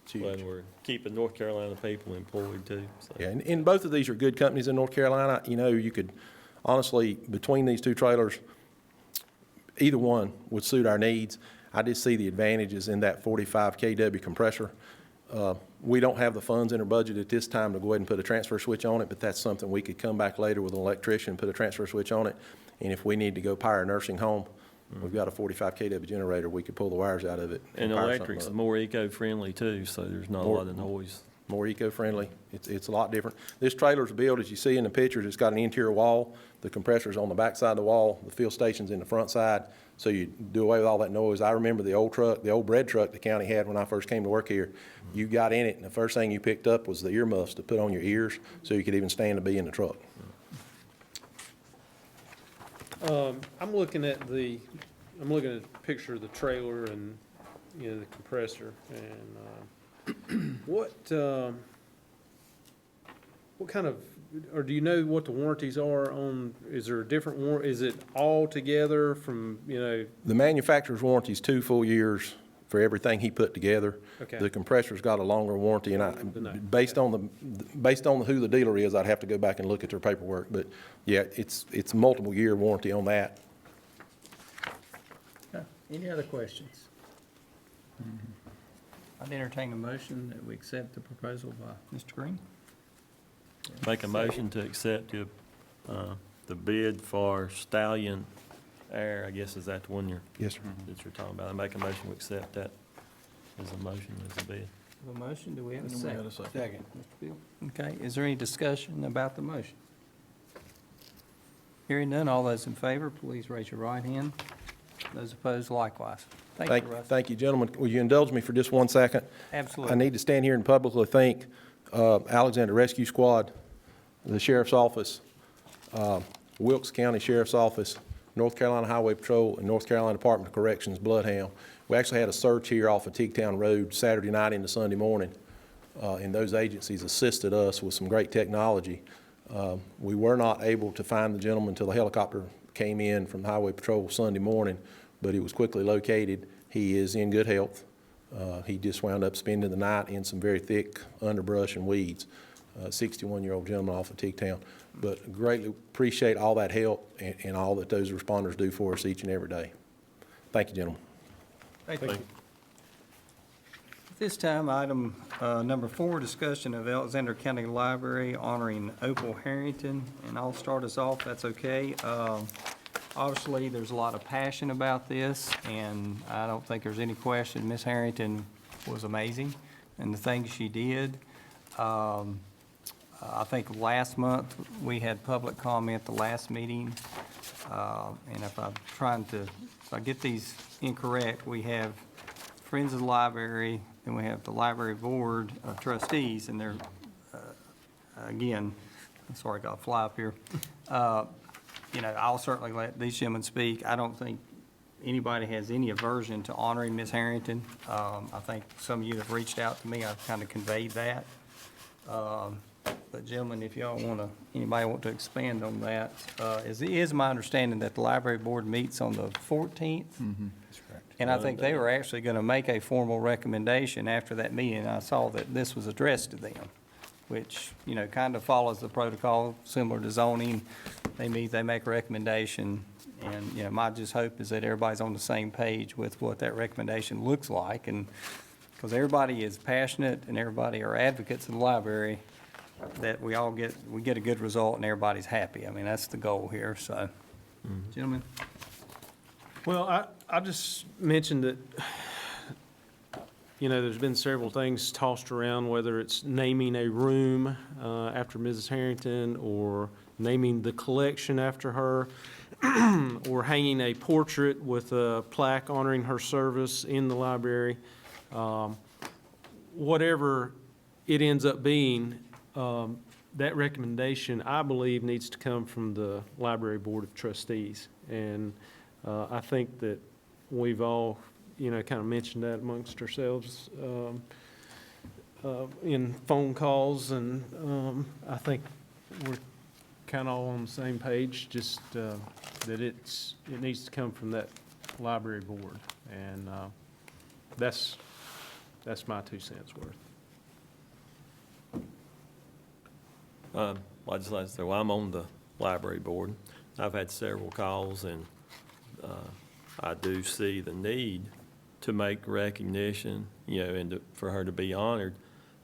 It's huge. Glad we're keeping North Carolina people employed too, so. Yeah, and both of these are good companies in North Carolina. You know, you could, honestly, between these two trailers, either one would suit our needs. I just see the advantages in that 45 kW compressor. We don't have the funds in our budget at this time to go ahead and put a transfer switch on it, but that's something we could come back later with an electrician, put a transfer switch on it. And if we need to go power a nursing home, we've got a 45 kW generator, we could pull the wires out of it. And power something electric's up. more eco-friendly too, so there's not a lot of noise. More eco-friendly. It's a lot different. This trailer's built, as you see in the pictures, it's got an interior wall. The compressor's on the back side of the wall. The fuel station's in the front side. So you do away with all that noise. I remember the old truck, the old bread truck the county had when I first came to work here. You got in it, and the first thing you picked up was the earmuffs to put on your ears so you could even stand to be in the truck. I'm looking at a picture of the trailer and, you know, the compressor, and what kind of, or do you know what the warranties are on, is there a different is it all together from, you know? The manufacturer's warranty is 2 full years for everything he put together. Okay. The compressor's got a longer warranty, and Than based on who the dealer is, I'd have to go back and look at their paperwork. But yeah, it's multiple year warranty on that. Okay. Any other questions? I'd entertain a motion that we accept the proposal by Mr. Green. Make a motion to accept the bid for Stallion Air, I guess, is that the one Yes, sir. that you're talking about? I make a motion to accept that as a motion, as a bid. Have a motion, do we have a second? Second. Mr. Bill? Okay, is there any discussion about the motion? Hearing none, all those in favor, please raise your right hand. Those opposed likewise. Thank you, Russ. Thank you, gentlemen. Will you indulge me for just 1 second? Absolutely. I need to stand here and publicly thank Alexander Rescue Squad, the Sheriff's Office, Wilkes County Sheriff's Office, North Carolina Highway Patrol, and North Carolina Department of Corrections Bloodhound. We actually had a search here off of Teaguetown Road Saturday night into Sunday morning, and those agencies assisted us with some great technology. We were not able to find the gentleman until the helicopter came in from Highway Patrol Sunday morning, but he was quickly located. He is in good health. He just wound up spending the night in some very thick underbrush and weeds. 61-year-old gentleman off of Teaguetown. But greatly appreciate all that help and all that those responders do for us each and every day. Thank you, gentlemen. Thank you. At this time, item number 4, discussion of Alexander County Library honoring Opal Harrington. And I'll start us off, that's okay. Obviously, there's a lot of passion about this, and I don't think there's any question Miss Harrington was amazing and the things she did. I think last month, we had public comment the last meeting, and if I get these incorrect, we have Friends of the Library, and we have the Library Board of Trustees, and they're, again, I'm sorry, I got a fly up here. You know, I'll certainly let these gentlemen speak. I don't think anybody has any aversion to honoring Ms. Harrington. I think some of you have reached out to me, I've kind of conveyed that. But gentlemen, if y'all anybody want to expand on that, it is my understanding that the library board meets on the 14th. That's correct. And I think they were actually going to make a formal recommendation after that meeting. I saw that this was addressed to them, which, you know, kind of follows the protocol, similar to zoning. They meet, they make a recommendation, and, you know, my just hope is that everybody's on the same page with what that recommendation looks like, and because everybody is passionate and everybody are advocates of the library, that we get a good result and everybody's happy. I mean, that's the goal here, so. Gentlemen? Well, I just mentioned that, there's been several things tossed around, whether it's naming a room after Mrs. Harrington, or naming the collection after her, or hanging a portrait with a plaque honoring her service in the library. Whatever it ends up being, that recommendation, I believe, needs to come from the Library Board of Trustees. And I think that we've all, kind of mentioned that amongst ourselves in phone calls, and I think we're kind of all on the same page, just that it needs to come from that library board. And that's my 2 cents worth. Well, I'd just like to say, well, I'm on the library board. I've had several calls, and I do see the need to make recognition, and for her to be honored.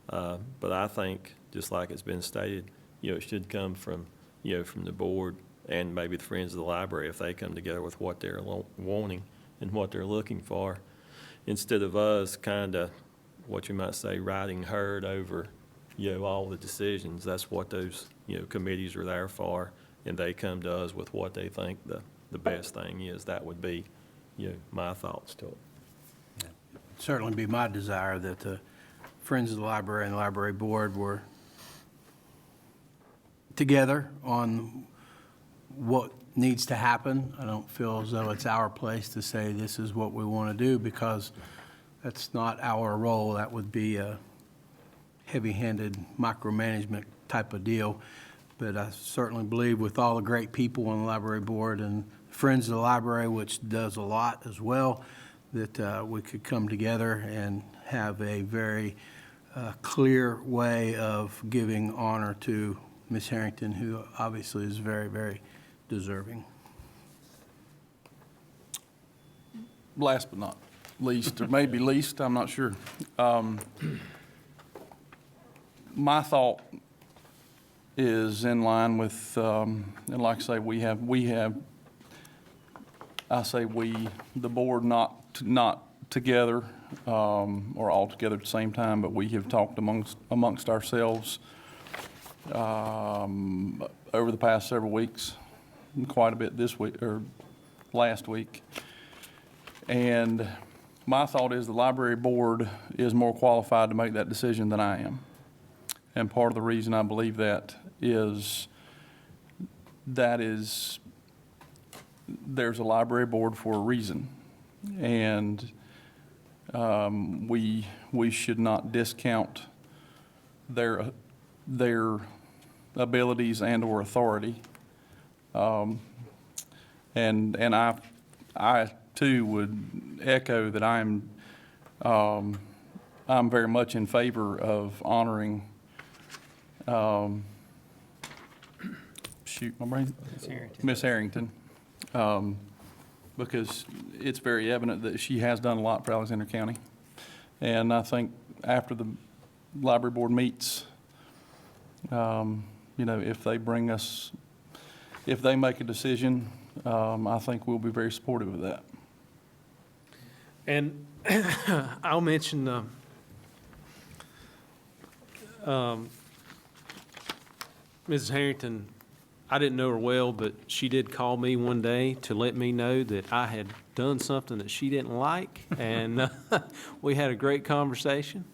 But I think, just like it's been stated, it should come from, from the board and maybe the Friends of the Library, if they come together with what they're wanting and what they're looking for, instead of us kind of, what you might say, riding herd over, all the decisions. That's what those, committees are there for, and they come to us with what they think the best thing is. That would be, my thoughts to it. Certainly be my desire that the Friends of the Library and the Library Board were together on what needs to happen. I don't feel as though it's our place to say this is what we want to do, because that's not our role. That would be a heavy-handed micromanagement type of deal. But I certainly believe with all the great people on the library board and Friends of the Library, which does a lot as well, that we could come together and have a very clear way of giving honor to Ms. Harrington, who obviously is very, very deserving. Last but not least, or maybe least, I'm not sure. My thought is in line with, and like I say, we have, I say we, the board, not together, or all together at the same time, but we have talked amongst ourselves over the past several weeks, quite a bit this week, or last week. And my thought is the library board is more qualified to make that decision than I am. And part of the reason I believe that is there's a library board for a reason. And we should not discount their abilities and or authority. And I too would echo that I'm very much in favor of honoring, shoot, my brain, Miss Harrington, because it's very evident that she has done a lot for Alexander County. And I think after the library board meets, if they bring us, if they make a decision, I think we'll be very supportive of that. And I'll mention Mrs. Harrington. I didn't know her well, but she did call me one day to let me know that I had done something that she didn't like, and we had a great conversation.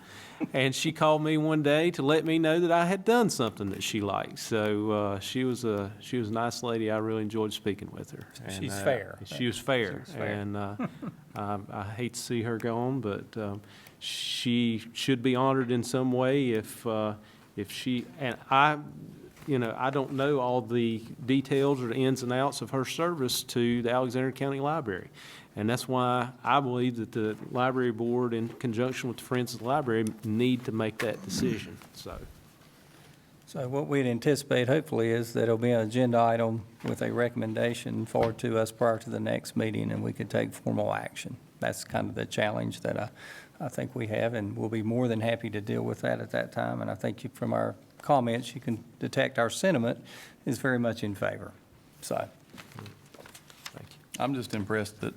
And she called me one day to let me know that I had done something that she liked. So she was a nice lady. I really enjoyed speaking with her. And, She's fair. She was fair. She was fair. And I hate to see her go on, but she should be honored in some way if she, and I don't know all the details or the ins and outs of her service to the Alexander County Library. And that's why I believe that the library board, in conjunction with the Friends of the Library, need to make that decision, so. So what we'd anticipate, hopefully, is that it'll be an agenda item with a recommendation forward to us prior to the next meeting, and we could take formal action. That's kind of the challenge that I think we have, and we'll be more than happy to deal with that at that time. And I think from our comments, you can detect our sentiment is very much in favor. So, I'm just impressed that,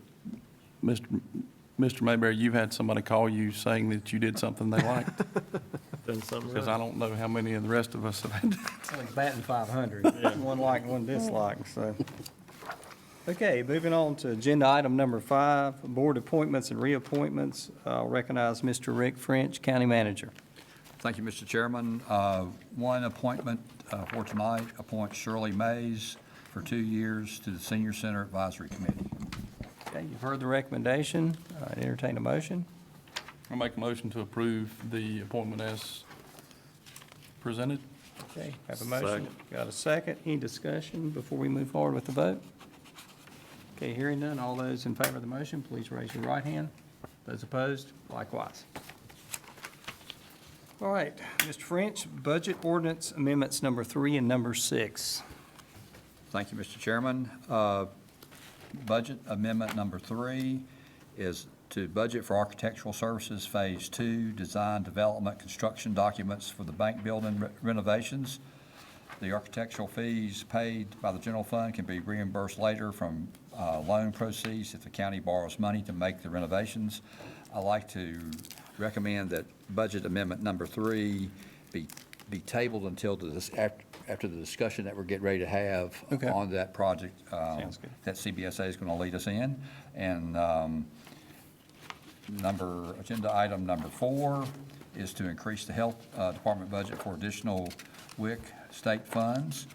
Mr. Mayberry, you've had somebody call you saying that you did something they liked, Done something because I right. don't know how many of the rest of us have had. Like batting 500, one like, one dislike, so. Okay, moving on to agenda item number 5, board appointments and reappointments. I'll recognize Mr. Rick French, County Manager. Thank you, Mr. Chairman. One appointment for tonight, appoint Shirley Mays for 2 years to the Senior Center Advisory Committee. Okay, you've heard the recommendation. Entertain a motion. I'll make a motion to approve the appointment as presented. Okay, have a motion. Second. Got a second. Any discussion before we move forward with the vote? Okay, hearing none. All those in favor of the motion, please raise your right hand. Those opposed, likewise. All right, Mr. French, budget ordinance amendments number 3 and number 6. Thank you, Mr. Chairman. Budget amendment number 3 is to budget for architectural services Phase 2, design, development, construction documents for the bank building renovations. The architectural fees paid by the general fund can be reimbursed later from loan proceeds if the county borrows money to make the renovations. I'd like to recommend that budget amendment number 3 be tabled until after the discussion that we're getting ready to have Okay. on that project. Sounds good. That CBSA is going to lead us in. And agenda item number 4 is to increase the health department budget for additional WIC state funds.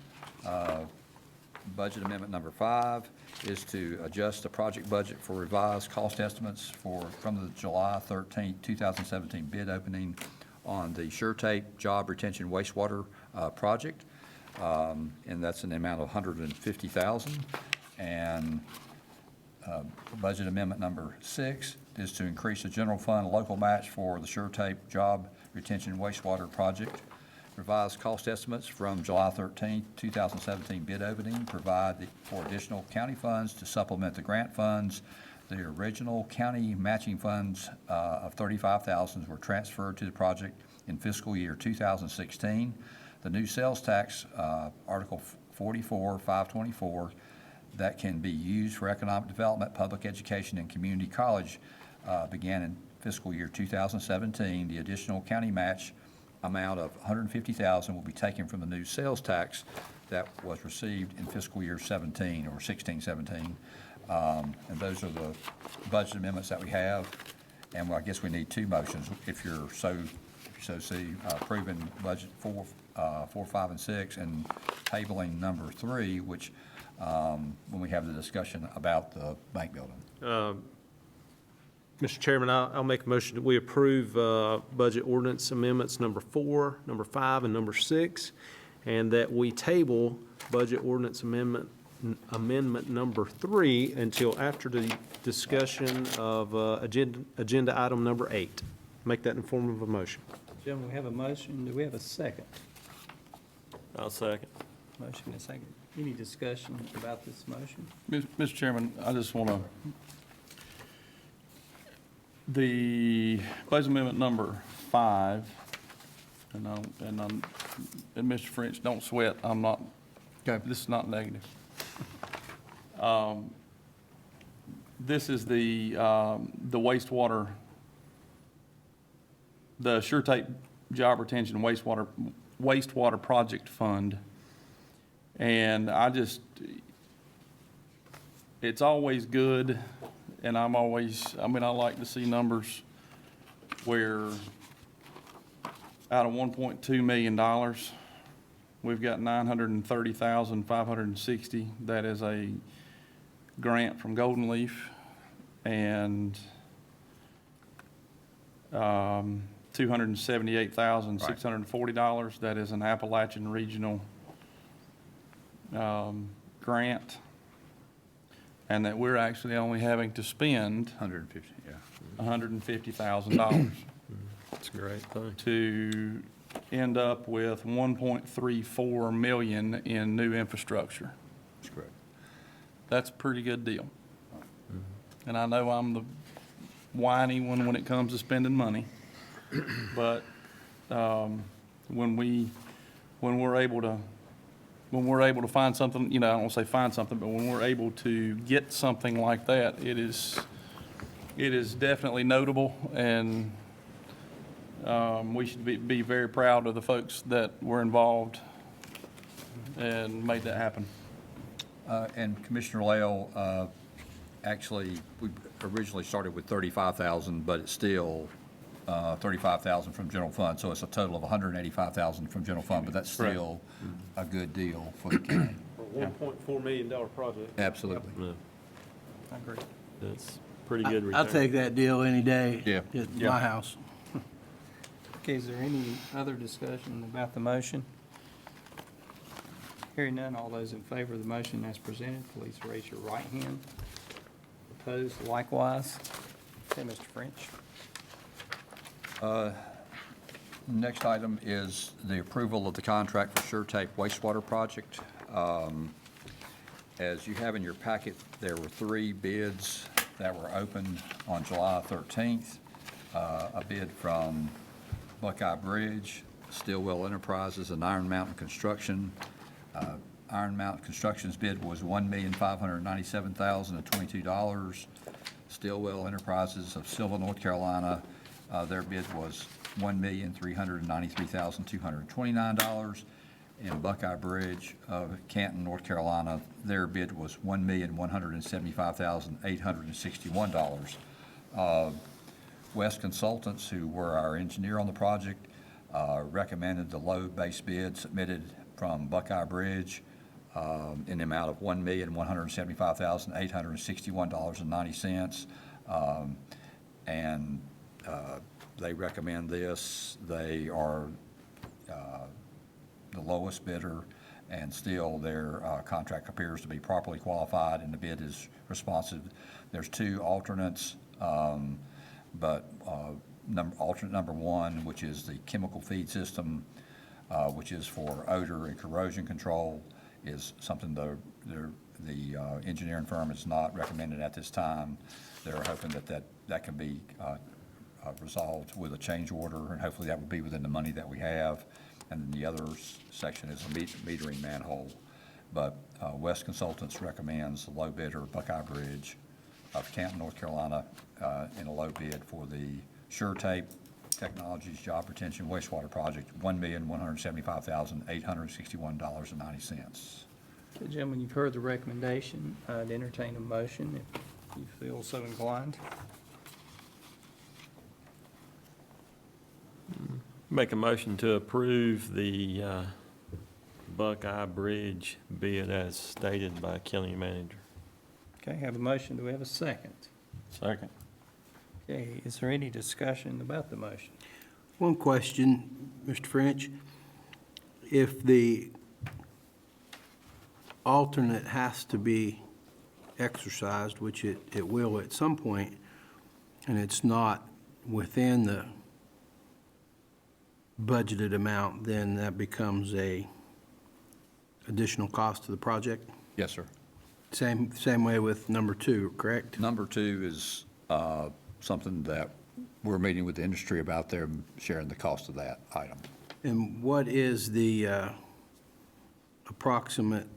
Budget amendment number 5 is to adjust the project budget for revised cost estimates from the July 13, 2017 bid opening on the SureTape Job Retention Wastewater project. And that's in the amount of $150,000. And budget amendment number 6 is to increase the general fund local match for the SureTape Job Retention Wastewater project. Revised cost estimates from July 13, 2017 bid opening provide for additional county funds to supplement the grant funds. The original county matching funds of $35,000 were transferred to the project in fiscal year 2016. The new sales tax, Article 44-524, that can be used for economic development, public education, and community college began in fiscal year 2017. The additional county match amount of $150,000 will be taken from the new sales tax that was received in fiscal year 17 or 16-17. And those are the budget amendments that we have. And I guess we need 2 motions if you're so see, approving budget 4, 5, and 6, and tabling number 3, which when we have the discussion about the bank building. Mr. Chairman, I'll make a motion that we approve budget ordinance amendments number 4, number 5, and number 6, and that we table budget ordinance amendment number 3 until after the discussion of agenda item number 8. Make that in form of a motion. Gentlemen, we have a motion. Do we have a second? I'll second. Motion and a second. Any discussion about this motion? Mr. Chairman, I just want to, the budget amendment number 5, and Mr. French, don't sweat, I'm not, this is not negative. This is the wastewater, the SureTape Job Retention Wastewater Project Fund. And it's always good, and I like to see numbers where out of $1.2 million, we've got $930,560. That is a grant from Golden Leaf, and $278,640. That is an Appalachian Regional grant, and that we're actually only having to spend 150, yeah. $150,000 That's a great thing. to end up with $1.34 million in new infrastructure. That's correct. That's a pretty good deal. And I know I'm the whiny one when it comes to spending money, but when we're able to when we're able to find something, you know, I don't want to say find something, but when we're able to get something like that, it is definitely notable, and we should be very proud of the folks that were involved and made that happen. And Commissioner Lael, actually, we originally started with 35,000, but it's still 35,000 from general fund, so it's a total of 185,000 from general fund, but that's still a good deal for the county. For a $1.4 million project. Absolutely. Yeah, I agree. that's pretty good return. I'll take that deal any day. Yeah. At my house. Okay, is there any other discussion about the motion? Hearing none, all those in favor of the motion as presented, please raise your right hand. Opposed likewise. Okay, Mr. French. Next item is the approval of the contract for SureTape wastewater project. As you have in your packet, there were 3 bids that were opened on July 13th. A bid from Buckeye Bridge, Stillwell Enterprises, and Iron Mountain Construction. Iron Mountain Construction's bid was $1,597,022. Stillwell Enterprises of Sylva, North Carolina, their bid was $1,393,229. And Buckeye Bridge of Canton, North Carolina, their bid was $1,175,861. West Consultants, who were our engineer on the project, recommended the low base bid submitted from Buckeye Bridge in the amount of $1,175,861.90. And they recommend this. They are the lowest bidder, and still their contract appears to be properly qualified, and the bid is responsive. There's 2 alternates, but alternate number 1, which is the chemical feed system, which is for odor and corrosion control, is something the engineering firm is not recommended at this time. They're hoping that can be resolved with a change order, and hopefully that will be within the money that we have. And then the other section is a metering manhole. But West Consultants recommends the low bidder, Buckeye Bridge of Canton, North Carolina, in a low bid for the SureTape Technologies Job Retention Wastewater Project, $1,175,861.90. Okay, gentlemen, you've heard the recommendation. I'd entertain a motion if you feel so inclined. Make a motion to approve the Buckeye Bridge bid as stated by county manager. Okay, have a motion. Do we have a second? Second. Okay, is there any discussion about the motion? One question, Mr. French. If the alternate has to be exercised, which it will at some point, and it's not within the budgeted amount, then that becomes a additional cost to the project? Yes, sir. Same way with number 2, correct? Number 2 is something that we're meeting with the industry about. They're sharing the cost of that item. And what is the approximate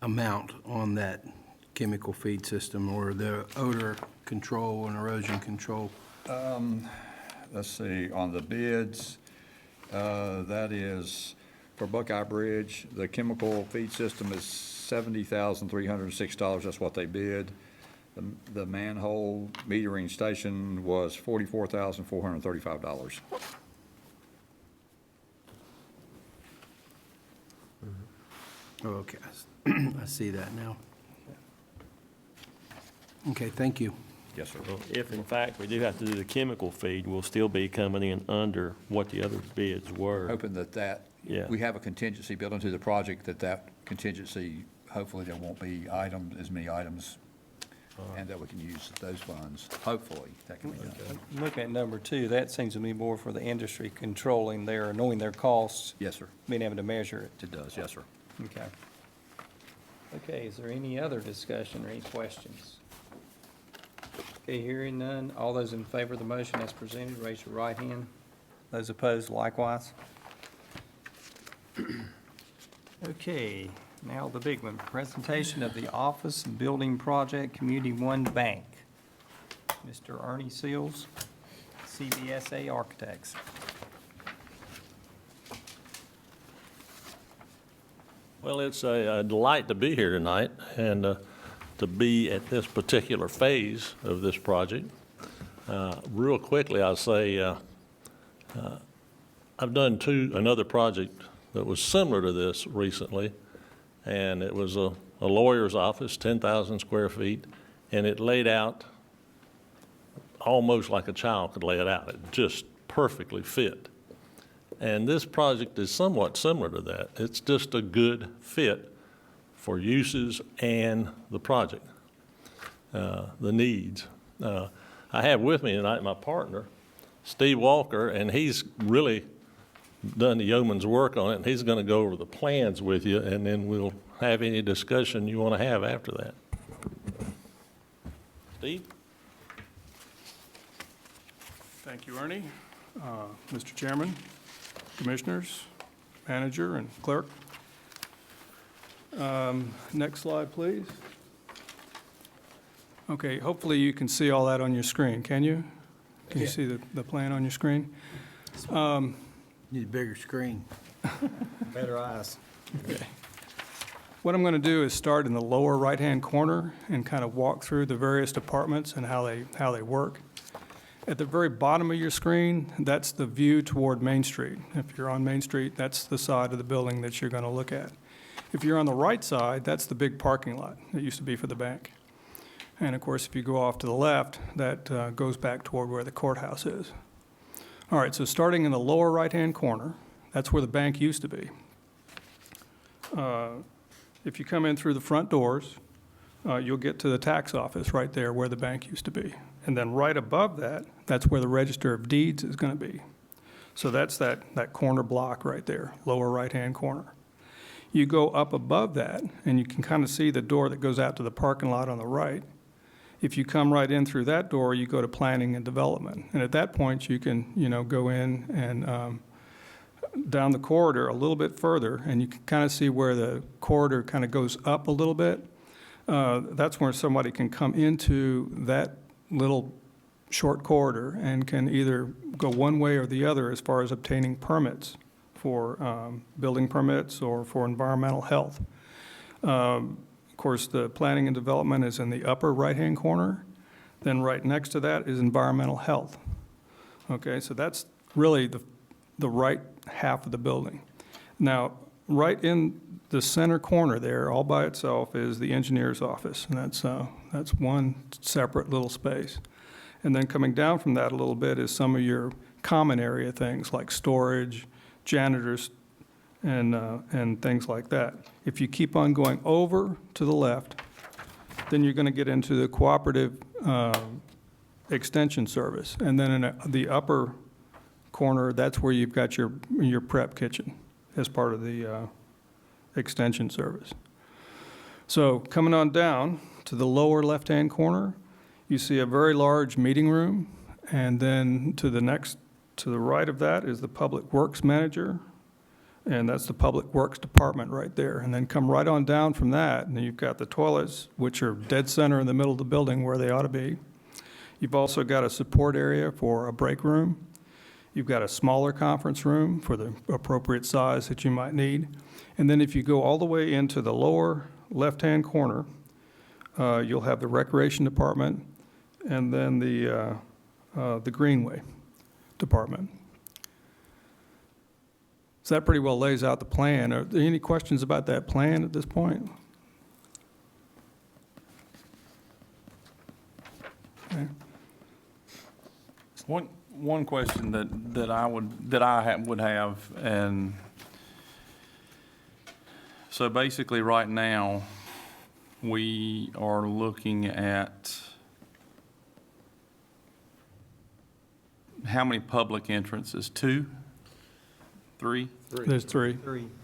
amount on that chemical feed system or the odor control and erosion control? Let's see, on the bids, that is, for Buckeye Bridge, the chemical feed system is $70,306. That's what they bid. The manhole metering station was $44,435. Oh, okay, I see that now. Okay, thank you. Yes, sir. Well, if in fact we do have to do the chemical feed, we'll still be coming in under what the other bids were. Hoping that Yeah. we have a contingency built into the project, that contingency, hopefully there won't be as many items, and that we can use those funds. Hopefully, that can be done. Looking at number 2, that seems to be more for the industry controlling knowing their costs, Yes, sir. being able to measure it. It does, yes, sir. Okay. Okay, is there any other discussion or any questions? Okay, hearing none. All those in favor of the motion as presented, raise your right hand. Those opposed likewise. Okay, now the big one, presentation of the office building project, Community One Bank. Mr. Ernie Seals, CBSA Architects. Well, it's a delight to be here tonight and to be at this particular phase of this project. Real quickly, I'll say I've done another project that was similar to this recently, and it was a lawyer's office, 10,000 square feet, and it laid out almost like a child could lay it out. It just perfectly fit. And this project is somewhat similar to that. It's just a good fit for uses and the project, the needs. I have with me tonight my partner, Steve Walker, and he's really done the yeoman's work on it, and he's going to go over the plans with you, and then we'll have any discussion you want to have after that. Steve? Thank you, Ernie. Mr. Chairman, Commissioners, Manager, and Clerk. Next slide, please. Okay, hopefully you can see all that on your screen, can you? Can you see the plan on your screen? Need a bigger screen. Better eyes. Okay. What I'm going to do is start in the lower right-hand corner and kind of walk through the various departments and how they work. At the very bottom of your screen, that's the view toward Main Street. If you're on Main Street, that's the side of the building that you're going to look at. If you're on the right side, that's the big parking lot that used to be for the bank. And of course, if you go off to the left, that goes back toward where the courthouse is. All right, so starting in the lower right-hand corner, that's where the bank used to be. If you come in through the front doors, you'll get to the tax office right there where the bank used to be. And then right above that, that's where the Register of Deeds is going to be. So that's that corner block right there, lower right-hand corner. You go up above that, and you can kind of see the door that goes out to the parking lot on the right. If you come right in through that door, you go to Planning and Development. And at that point, you can, go in and down the corridor a little bit further, and you can kind of see where the corridor kind of goes up a little bit. That's where somebody can come into that little short corridor and can either go one way or the other as far as obtaining permits for building permits or for environmental health. Of course, the Planning and Development is in the upper right-hand corner. Then right next to that is environmental health. Okay, so that's really the right half of the building. Now, right in the center corner there, all by itself, is the engineer's office, and that's one separate little space. And then coming down from that a little bit is some of your common area things like storage, janitors, and things like that. If you keep on going over to the left, then you're going to get into the cooperative extension service. And then in the upper corner, that's where you've got your prep kitchen as part of the extension service. So coming on down to the lower left-hand corner, you see a very large meeting room, and then to the right of that is the Public Works Manager, and that's the Public Works Department right there. And then come right on down from that, and you've got the toilets, which are dead center in the middle of the building where they ought to be. You've also got a support area for a break room. You've got a smaller conference room for the appropriate size that you might need. And then if you go all the way into the lower left-hand corner, you'll have the Recreation Department and then the Greenway Department. So that pretty well lays out the plan. Are there any questions about that plan at this point? Okay. One question that I would have, and so basically right now, we are looking at how many public entrances? 2? 3? There's three.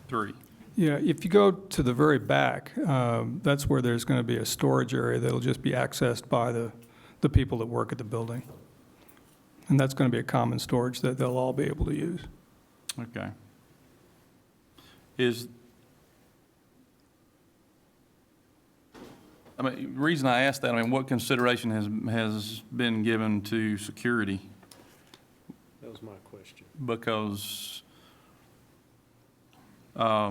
Three. Yeah, if you go to the very back, that's where there's going to be a storage area that'll just be accessed by the people that work at the building. And that's going to be a common storage that they'll all be able to use. Okay. Is I mean, the reason I asked that, I mean, what consideration has been given to security? That was my question. Because, I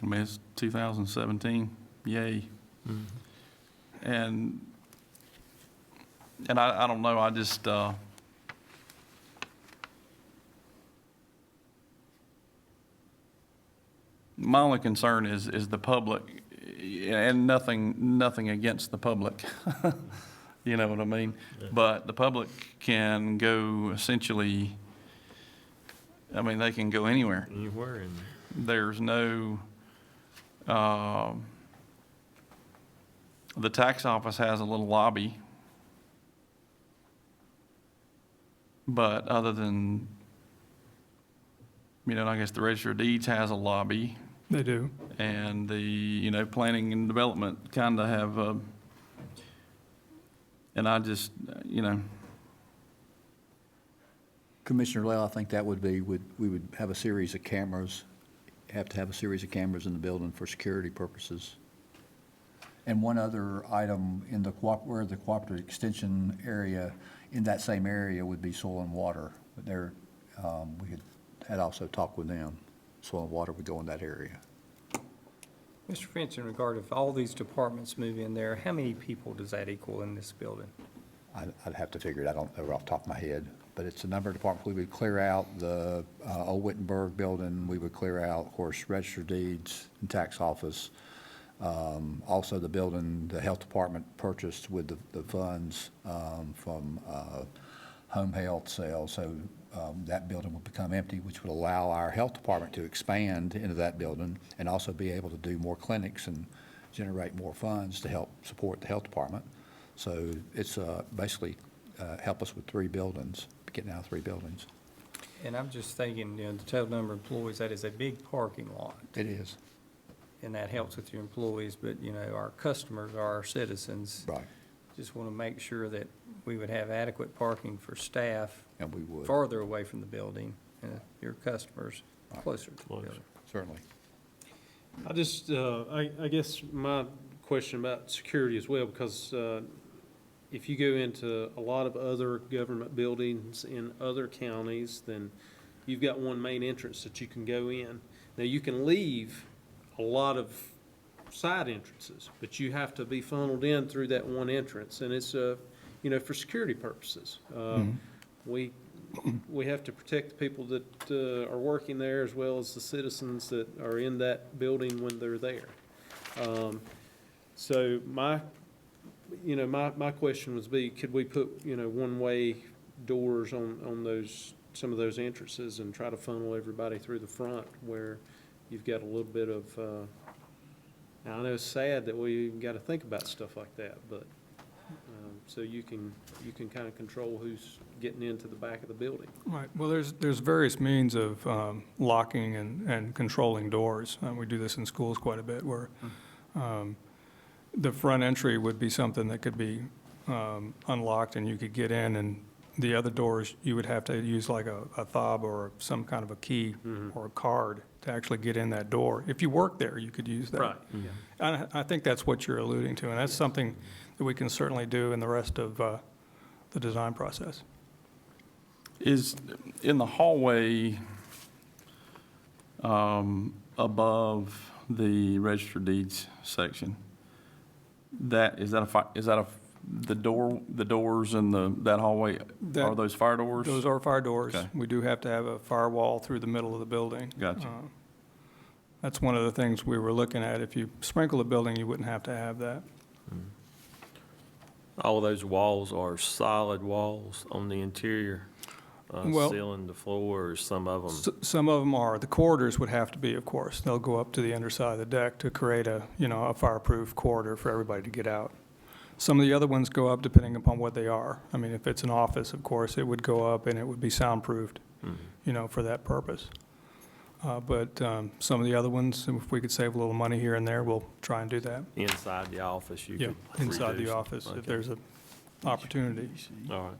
mean, it's 2017, yay. And I don't know, I just, my only concern is the public, and nothing against the public. You know what I mean? But the public can go essentially, I mean, they can go anywhere. Anywhere in There's no, the tax office has a little lobby. But other than, you know, I guess the Register of Deeds has a lobby, They do. and the, you know, planning and development kind of have, and I just, you know, Commissioner Lell, I think that would be, we would have a series of cameras, have to have a series of cameras in the building for security purposes. And one other item in the where the cooperative extension area, in that same area would be soil and water. But there, we had also talked with them. Soil and water would go in that area. Mr. Finch, in regard if all these departments move in there, how many people does that equal in this building? I'd have to figure it, I don't know off the top of my head, but it's a number of departments. We would clear out the old Wittenberg building, we would clear out, of course, Register of Deeds and Tax Office. Also the building, the Health Department purchased with the funds from home health sales, so that building would become empty, which would allow our Health Department to expand into that building and also be able to do more clinics and generate more funds to help support the Health Department. So it's basically help us with 3 buildings, getting out of 3 buildings. And I'm just thinking, you know, the total number of employees, that is a big parking lot. It is. And that helps with your employees, but, you know, our customers are our citizens. Right. Just want to make sure that we would have adequate parking for staff And we would. farther away from the building, and your customers closer to the building. Certainly. I just, I guess my question about security as well, because if you go into a lot of other government buildings in other counties, then you've got one main entrance that you can go in. Now, you can leave a lot of side entrances, but you have to be funneled in through that one entrance, and it's, you know, for security purposes. We have to protect the people that are working there as well as the citizens that are in that building when they're there. So my question would be, could we put, you know, one-way doors on those, some of those entrances and try to funnel everybody through the front where you've got a little bit of, I know it's sad that we got to think about stuff like that, but, so you can kind of control who's getting into the back of the building. Right, well, there's various means of locking and controlling doors. We do this in schools quite a bit, where the front entry would be something that could be unlocked and you could get in, and the other doors, you would have to use like a fob or some kind of a key or a card to actually get in that door. If you work there, you could use that. Right. And I think that's what you're alluding to, and that's something that we can certainly do in the rest of the design process. is in the hallway above the Register of Deeds section, the doors in that hallway, are those fire doors? Those are fire doors. Okay. We do have to have a firewall through the middle of the building. Gotcha. That's one of the things we were looking at. If you sprinkle a building, you wouldn't have to have that. all of those walls are solid walls on the interior, Well- ceiling to floor, or some of them? Some of them are. The corridors would have to be, of course. They'll go up to the underside of the deck to create a fireproof corridor for everybody to get out. Some of the other ones go up depending upon what they are. I mean, if it's an office, of course, it would go up and it would be soundproofed, for that purpose. But some of the other ones, if we could save a little money here and there, we'll try and do that. Inside the office, you Yeah, could inside the reduce. office, Okay. if there's an opportunity. All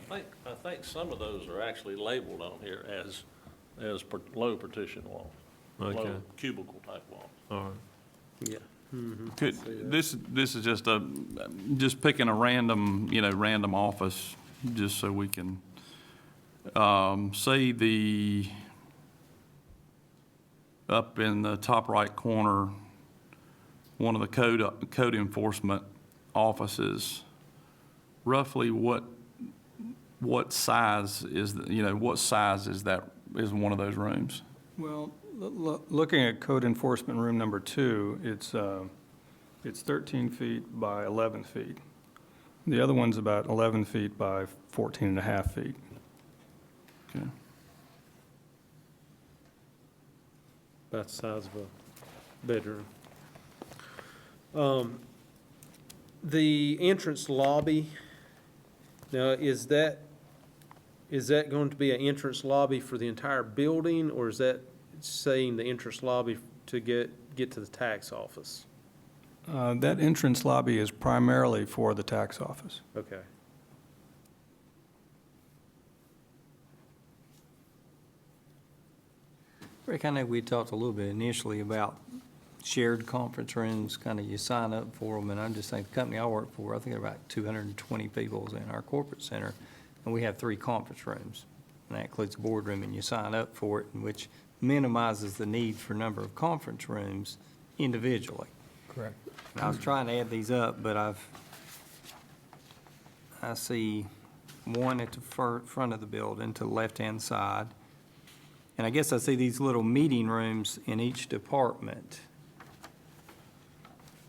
right. I think some of those are actually labeled on here as low partition walls, Okay. low cubicle type walls. All right. Yeah. This is just picking a random, random office, just so we can, say up in the top right corner, one of the code enforcement offices, roughly what size is, what size is that, is one of those rooms? Well, looking at code enforcement room number 2, it's 13 feet by 11 feet. The other one's about 11 feet by 14 and a half feet. Okay. About the size of a bedroom. The entrance lobby, now, is that going to be an entrance lobby for the entire building, or is that saying the entrance lobby to get to the tax office? That entrance lobby is primarily for the tax office. Okay. Rick, I know we talked a little bit initially about shared conference rooms, kind of you sign up for them, and I'm just saying, the company I work for, I think there are about 220 people in our corporate center, and we have 3 conference rooms, and that includes a boardroom, and you sign up for it, which minimizes the need for number of conference rooms individually. Correct. And I was trying to add these up, but I see one at the front of the building to the left-hand side, and I guess I see these little meeting rooms in each department.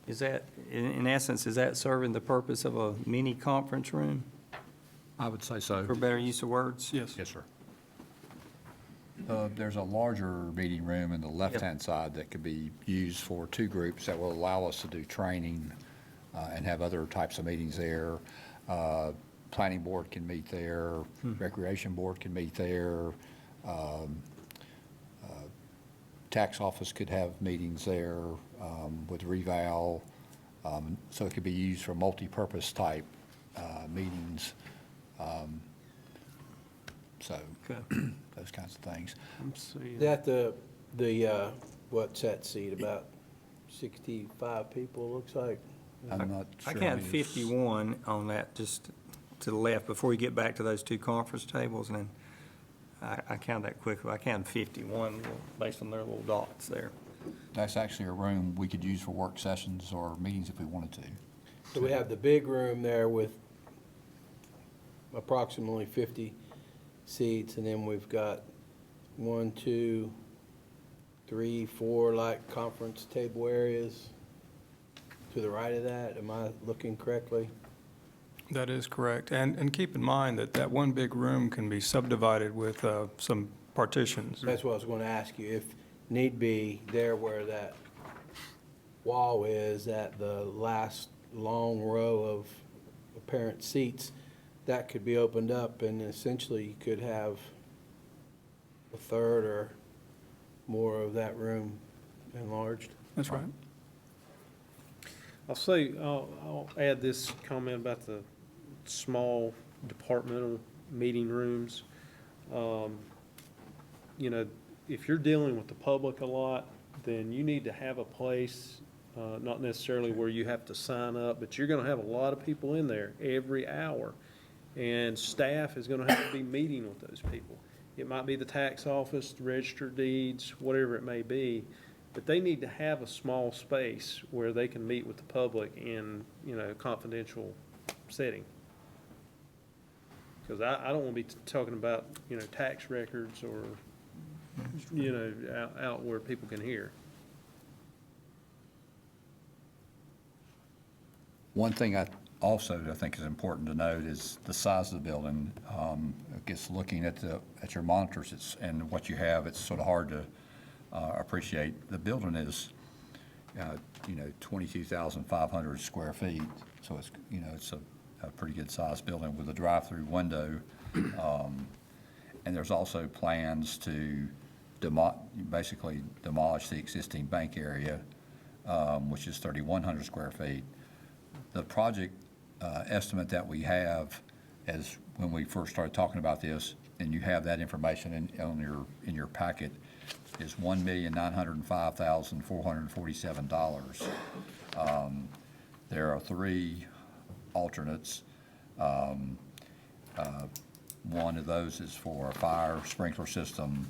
Is that, in essence, is that serving the purpose of a mini conference room, I would say so. for better use of words? Yes. Yes, sir. There's a larger meeting room in the left-hand side that could be used for 2 groups that will allow us to do training and have other types of meetings there. Planning board can meet there, recreation board can meet there, tax office could have meetings there with reval. So it could be used for multi-purpose type meetings. So those kinds of things. I'm seeing. Is that what's that seat, about 65 people, looks like? I'm not I sure. counted 51 on that, just to the left, before you get back to those 2 conference tables, and then I counted that quickly. I counted 51 based on their little dots there. That's actually a room we could use for work sessions or meetings if we wanted to. So we have the big room there with approximately 50 seats, and then we've got 1, 2, 3, 4 like conference table areas to the right of that. Am I looking correctly? That is correct. And keep in mind that one big room can be subdivided with some partitions. That's what I was going to ask you. If need be, there where that wall is at the last long row of apparent seats, that could be opened up, and essentially you could have a third or more of that room enlarged. That's right. I'll add this comment about the small departmental meeting rooms. If you're dealing with the public a lot, then you need to have a place, not necessarily where you have to sign up, but you're gonna have a lot of people in there every hour. And staff is gonna have to be meeting with those people. It might be the tax office, the register of deeds, whatever it may be, but they need to have a small space where they can meet with the public in, confidential setting. Because I don't want to be talking about, tax records or, out where people can hear. One thing I think is important to note is the size of the building. I guess looking at your monitors and what you have, it's sort of hard to appreciate. The building is, 22,500 square feet, so it's, it's a pretty good sized building with a drive-through window. And there's also plans to basically demolish the existing bank area, which is 3,100 square feet. The project estimate that we have, as when we first started talking about this, and you have that information in your packet, is $1,905,447. There are 3 alternates. One of those is for a fire sprinkler system,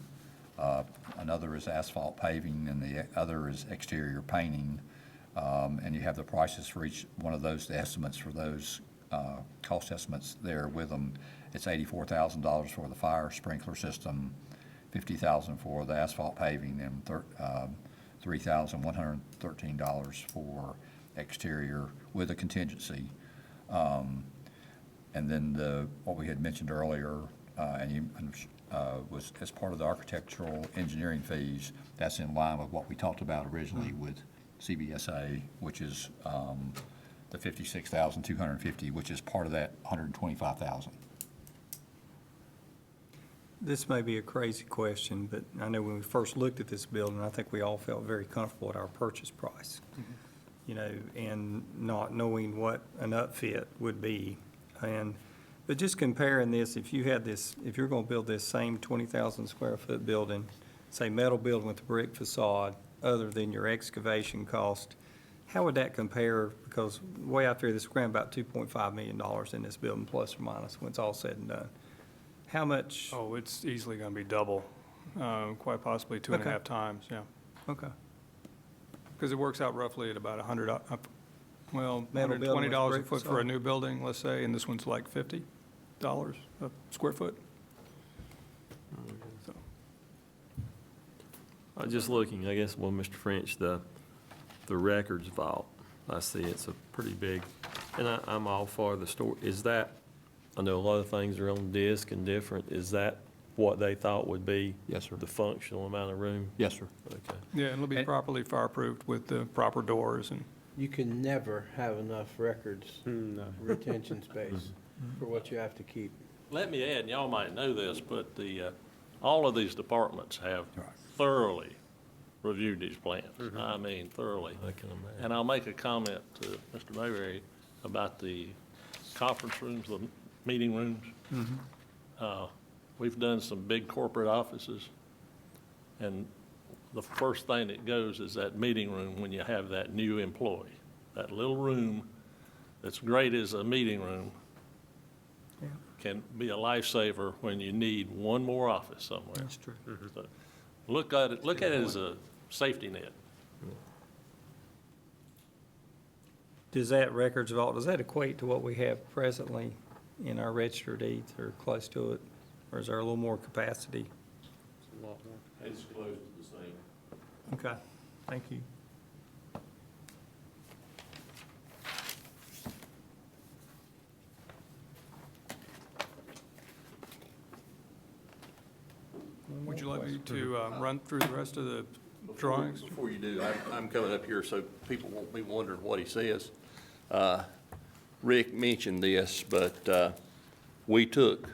another is asphalt paving, and the other is exterior painting. And you have the prices for each one of those, the estimates for those, cost estimates there with them. It's $84,000 for the fire sprinkler system, $50,000 for the asphalt paving, and $3,113 for exterior with a contingency. And then what we had mentioned earlier, was as part of the architectural engineering fees, that's in line with what we talked about originally with CBSA, which is the $56,250, which is part of that $125,000. This may be a crazy question, but I know when we first looked at this building, I think we all felt very comfortable at our purchase price. You know, and not knowing what an upfit would be. But just comparing this, if you're going to build this same 20,000 square foot building, say metal building with a brick facade, other than your excavation cost, how would that compare? Because way out there, this is around about $2.5 million in this building, plus or minus, when it's all said and done. How much? Oh, it's easily going to be double, quite possibly 2.5 times, yeah. Okay. Because it works out roughly at about Metal building with $120 a brick foot for facade. a new building, let's say, and this one's like $50 a square foot. So, Just looking, I guess, well, Mr. French, the records vault, I see it's a pretty big, and I'm all for the store. Is that, I know a lot of things are on disk and different, is that what they thought would be? Yes, sir. The functional amount of room? Yes, sir. Okay. yeah, and it'll be properly fireproofed with the proper doors and. You can never have enough records retention space for what you have to keep. Let me add, and y'all might know this, but all of these departments have thoroughly reviewed these plans. I mean, thoroughly. I can imagine. And I'll make a comment to Mr. Mayberry about the conference rooms, the meeting rooms. We've done some big corporate offices, and the first thing that goes is that meeting room when you have that new employee. That little room that's great as a meeting room can be a lifesaver when you need one more office somewhere. That's true. So look at it as a safety net. Does that records vault, does that equate to what we have presently in our register of deeds, or close to it? Or is there a little more capacity? It's close to the same. Okay, thank you. Would you like me to run through the rest of the drawings? Before you do, I'm coming up here so people won't be wondering what he says. Rick mentioned this, but we took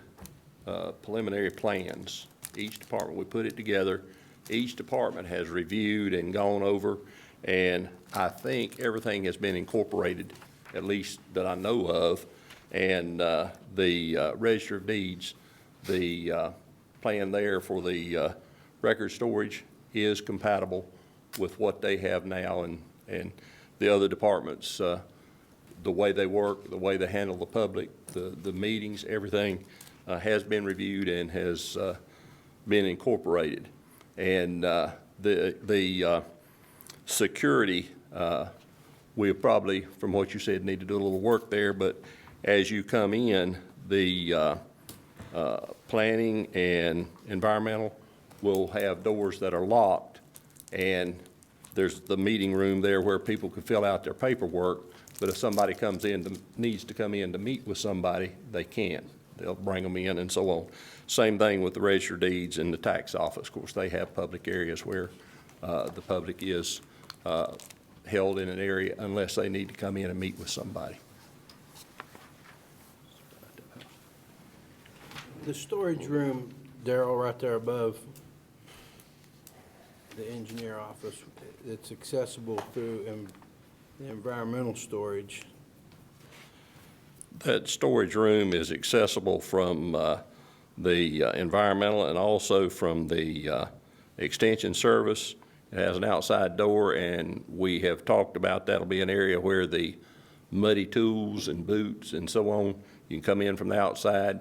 preliminary plans. Each department, we put it together. Each department has reviewed and gone over, and I think everything has been incorporated, at least that I know of. And the Register of Deeds, the plan there for the record storage is compatible with what they have now, and the other departments, the way they work, the way they handle the public, the meetings, everything has been reviewed and has been incorporated. And the security, we'll probably, from what you said, need to do a little work there, but as you come in, the planning and environmental will have doors that are locked, and there's the meeting room there where people can fill out their paperwork, but if somebody comes in, needs to come in to meet with somebody, they can. They'll bring them in and so on. Same thing with the Register of Deeds and the tax office. Of course, they have public areas where the public is held in an area unless they need to come in and meet with somebody. The storage room, Darrell, right there above the engineer office, it's accessible through the environmental storage. That storage room is accessible from the environmental and also from the extension service. It has an outside door, and we have talked about that'll be an area where the muddy tools and boots and so on, you can come in from the outside.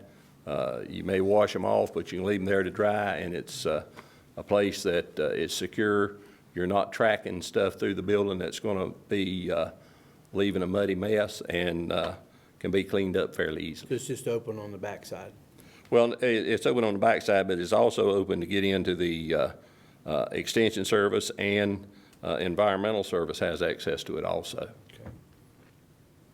You may wash them off, but you can leave them there to dry, and it's a place that is secure. You're not tracking stuff through the building that's going to be leaving a muddy mess, and can be cleaned up fairly easily. It's just open on the backside. Well, it's open on the backside, but it's also open to get into the extension service, and environmental service has access to it also.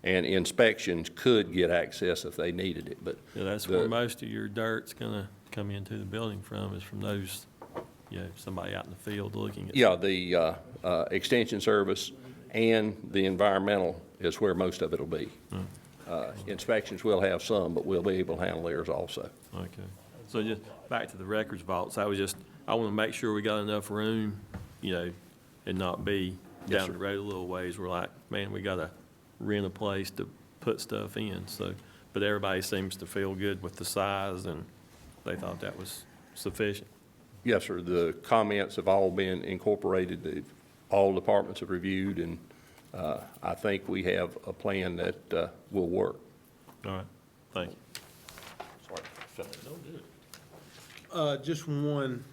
And inspections could get access if they needed it, but. Yeah, that's where most of your dirt's gonna come into the building from, is from those, somebody out in the field looking at. Yeah, the extension service and the environmental is where most of it'll be. Inspections will have some, but we'll be able to handle theirs also. Okay. So just back to the records vaults, I want to make sure we got enough room, and not be Yes, down sir. the road a little ways. We're like, man, we gotta rent a place to put stuff in, so, but everybody seems to feel good with the size, and they thought that was sufficient. Yes, sir, the comments have all been incorporated, all departments have reviewed, and I think we have a plan that will work. All right, thank you. Just one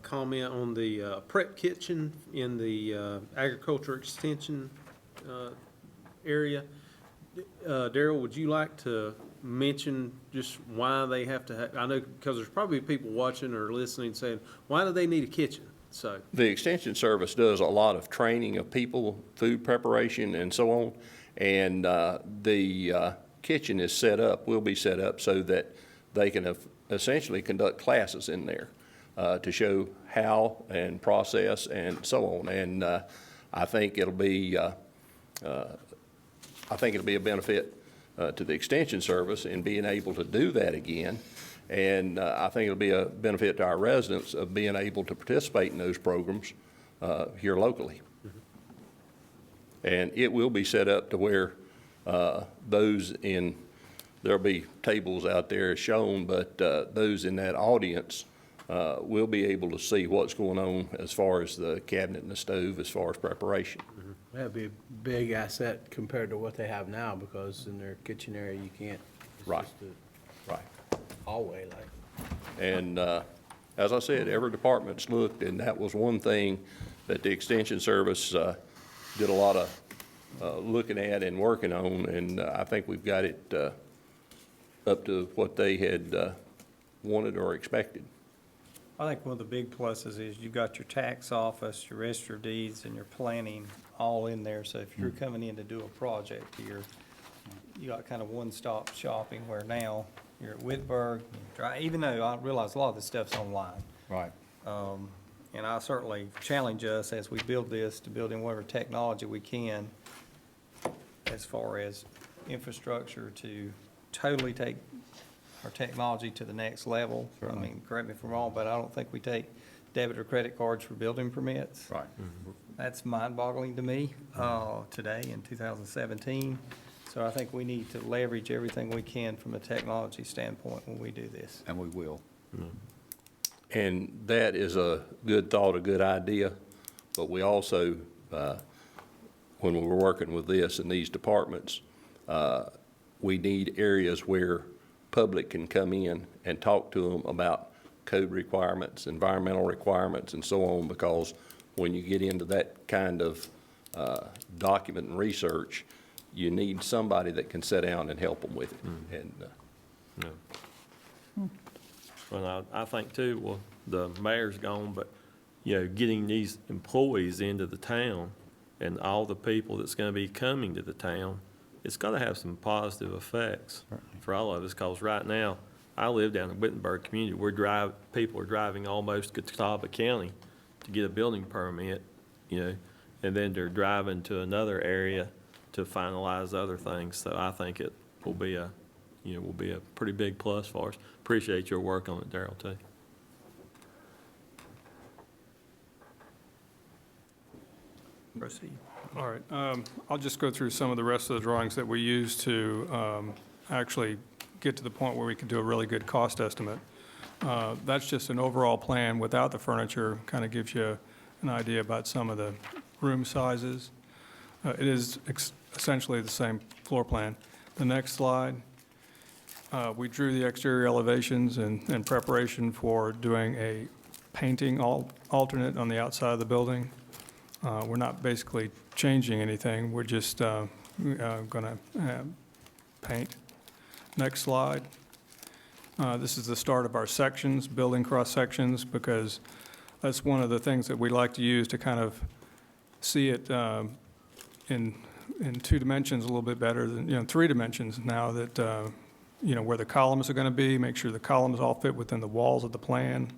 comment on the prep kitchen in the agriculture extension area. Darrell, would you like to mention just why they have to have, I know, because there's probably people watching or listening saying, why do they need a kitchen? So, The extension service does a lot of training of people, food preparation and so on, and the kitchen is set up, will be set up so that they can essentially conduct classes in there to show how and process and so on. And I think it'll be a benefit to the extension service in being able to do that again. And I think it'll be a benefit to our residents of being able to participate in those programs here locally. And it will be set up to where there'll be tables out there as shown, but those in that audience will be able to see what's going on as far as the cabinet and the stove, as far as preparation. That'd be a big asset compared to what they have now, because in their kitchen area, you can't. It's Right. just a Right. hallway like. And as I said, every department's looked, and that was one thing that the extension service did a lot of looking at and working on, and I think we've got it up to what they had wanted or expected. I think one of the big pluses is you've got your tax office, your register of deeds, and your planning all in there. So if you're coming in to do a project here, you got kind of one-stop shopping, where now you're at Whitburg, even though I realize a lot of this stuff's online. Right. And I certainly challenge us as we build this to build in whatever technology we can as far as infrastructure to totally take our technology to the next level. I mean, correct me if I'm wrong, but I don't think we take debit or credit cards for building permits. Right. That's mind-boggling to me today in 2017. So I think we need to leverage everything we can from a technology standpoint when we do this. And we will. And that is a good thought, a good idea, but we also, when we were working with this in these departments, we need areas where public can come in and talk to them about code requirements, environmental requirements, and so on, because when you get into that kind of document and research, you need somebody that can sit down and help them with it. And No. Well, I think too, well, the mayor's gone, but, getting these employees into the town and all the people that's gonna be coming to the town, it's gonna have some positive effects for all of us, because right now, I live down in Wittenberg community. People are driving almost to Catawba County to get a building permit, and then they're driving to another area to finalize other things. So I think it will be a pretty big plus for us. Appreciate your work on it, Darrell, too. Proceed. All right, I'll just go through some of the rest of the drawings that we use to actually get to the point where we can do a really good cost estimate. That's just an overall plan without the furniture, kind of gives you an idea about some of the room sizes. It is essentially the same floor plan. The next slide, we drew the exterior elevations in preparation for doing a painting alternate on the outside of the building. We're not basically changing anything, we're just going to paint. Next slide. This is the start of our sections, building cross-sections, because that's one of the things that we like to use to kind of see it in 2 dimensions a little bit better than, 3 dimensions now that, where the columns are going to be, make sure the columns all fit within the walls of the plan,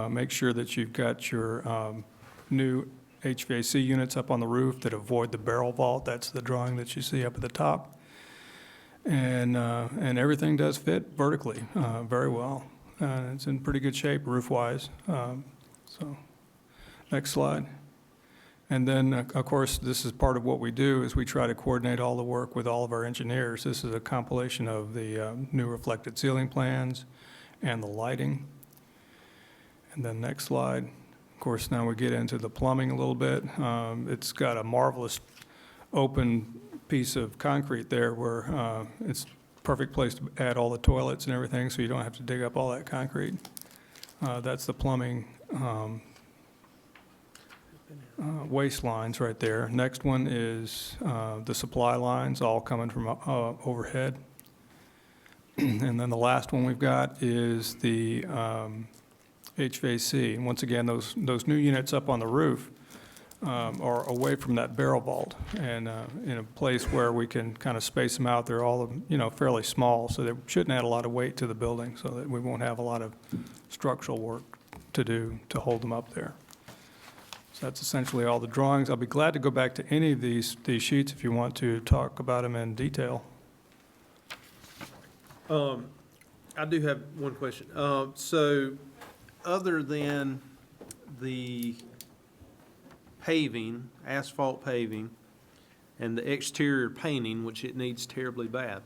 make sure that you've got your new HVAC units up on the roof that avoid the barrel vault. That's the drawing that you see up at the top. And everything does fit vertically very well. It's in pretty good shape roof-wise. So, next slide. And then, of course, this is part of what we do is we try to coordinate all the work with all of our engineers. This is a compilation of the new reflected ceiling plans and the lighting. And then next slide. Of course, now we get into the plumbing a little bit. It's got a marvelous open piece of concrete there where it's a perfect place to add all the toilets and everything, so you don't have to dig up all that concrete. That's the plumbing waste lines right there. Next one is the supply lines, all coming from overhead. And then the last one we've got is the HVAC. And once again, those new units up on the roof are away from that barrel vault and in a place where we can kind of space them out. They're all, fairly small, so they shouldn't add a lot of weight to the building, so that we won't have a lot of structural work to do to hold them up there. So that's essentially all the drawings. I'll be glad to go back to any of these sheets if you want to talk about them in detail. I do have one question. So, other than the paving, asphalt paving, and the exterior painting, which it needs terribly bad,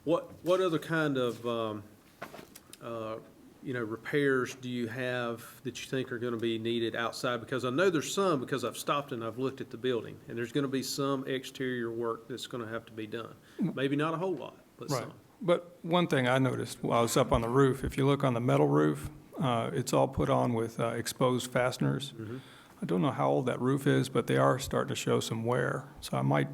what other kind of repairs do you have that you think are going to be needed outside? Because I know there's some, because I've stopped and I've looked at the building, and there's going to be some exterior work that's going to have to be done. Maybe not a whole lot, but Right. some. But one thing I noticed while I was up on the roof, if you look on the metal roof, it's all put on with exposed fasteners. I don't know how old that roof is, but they are starting to show some wear. So I might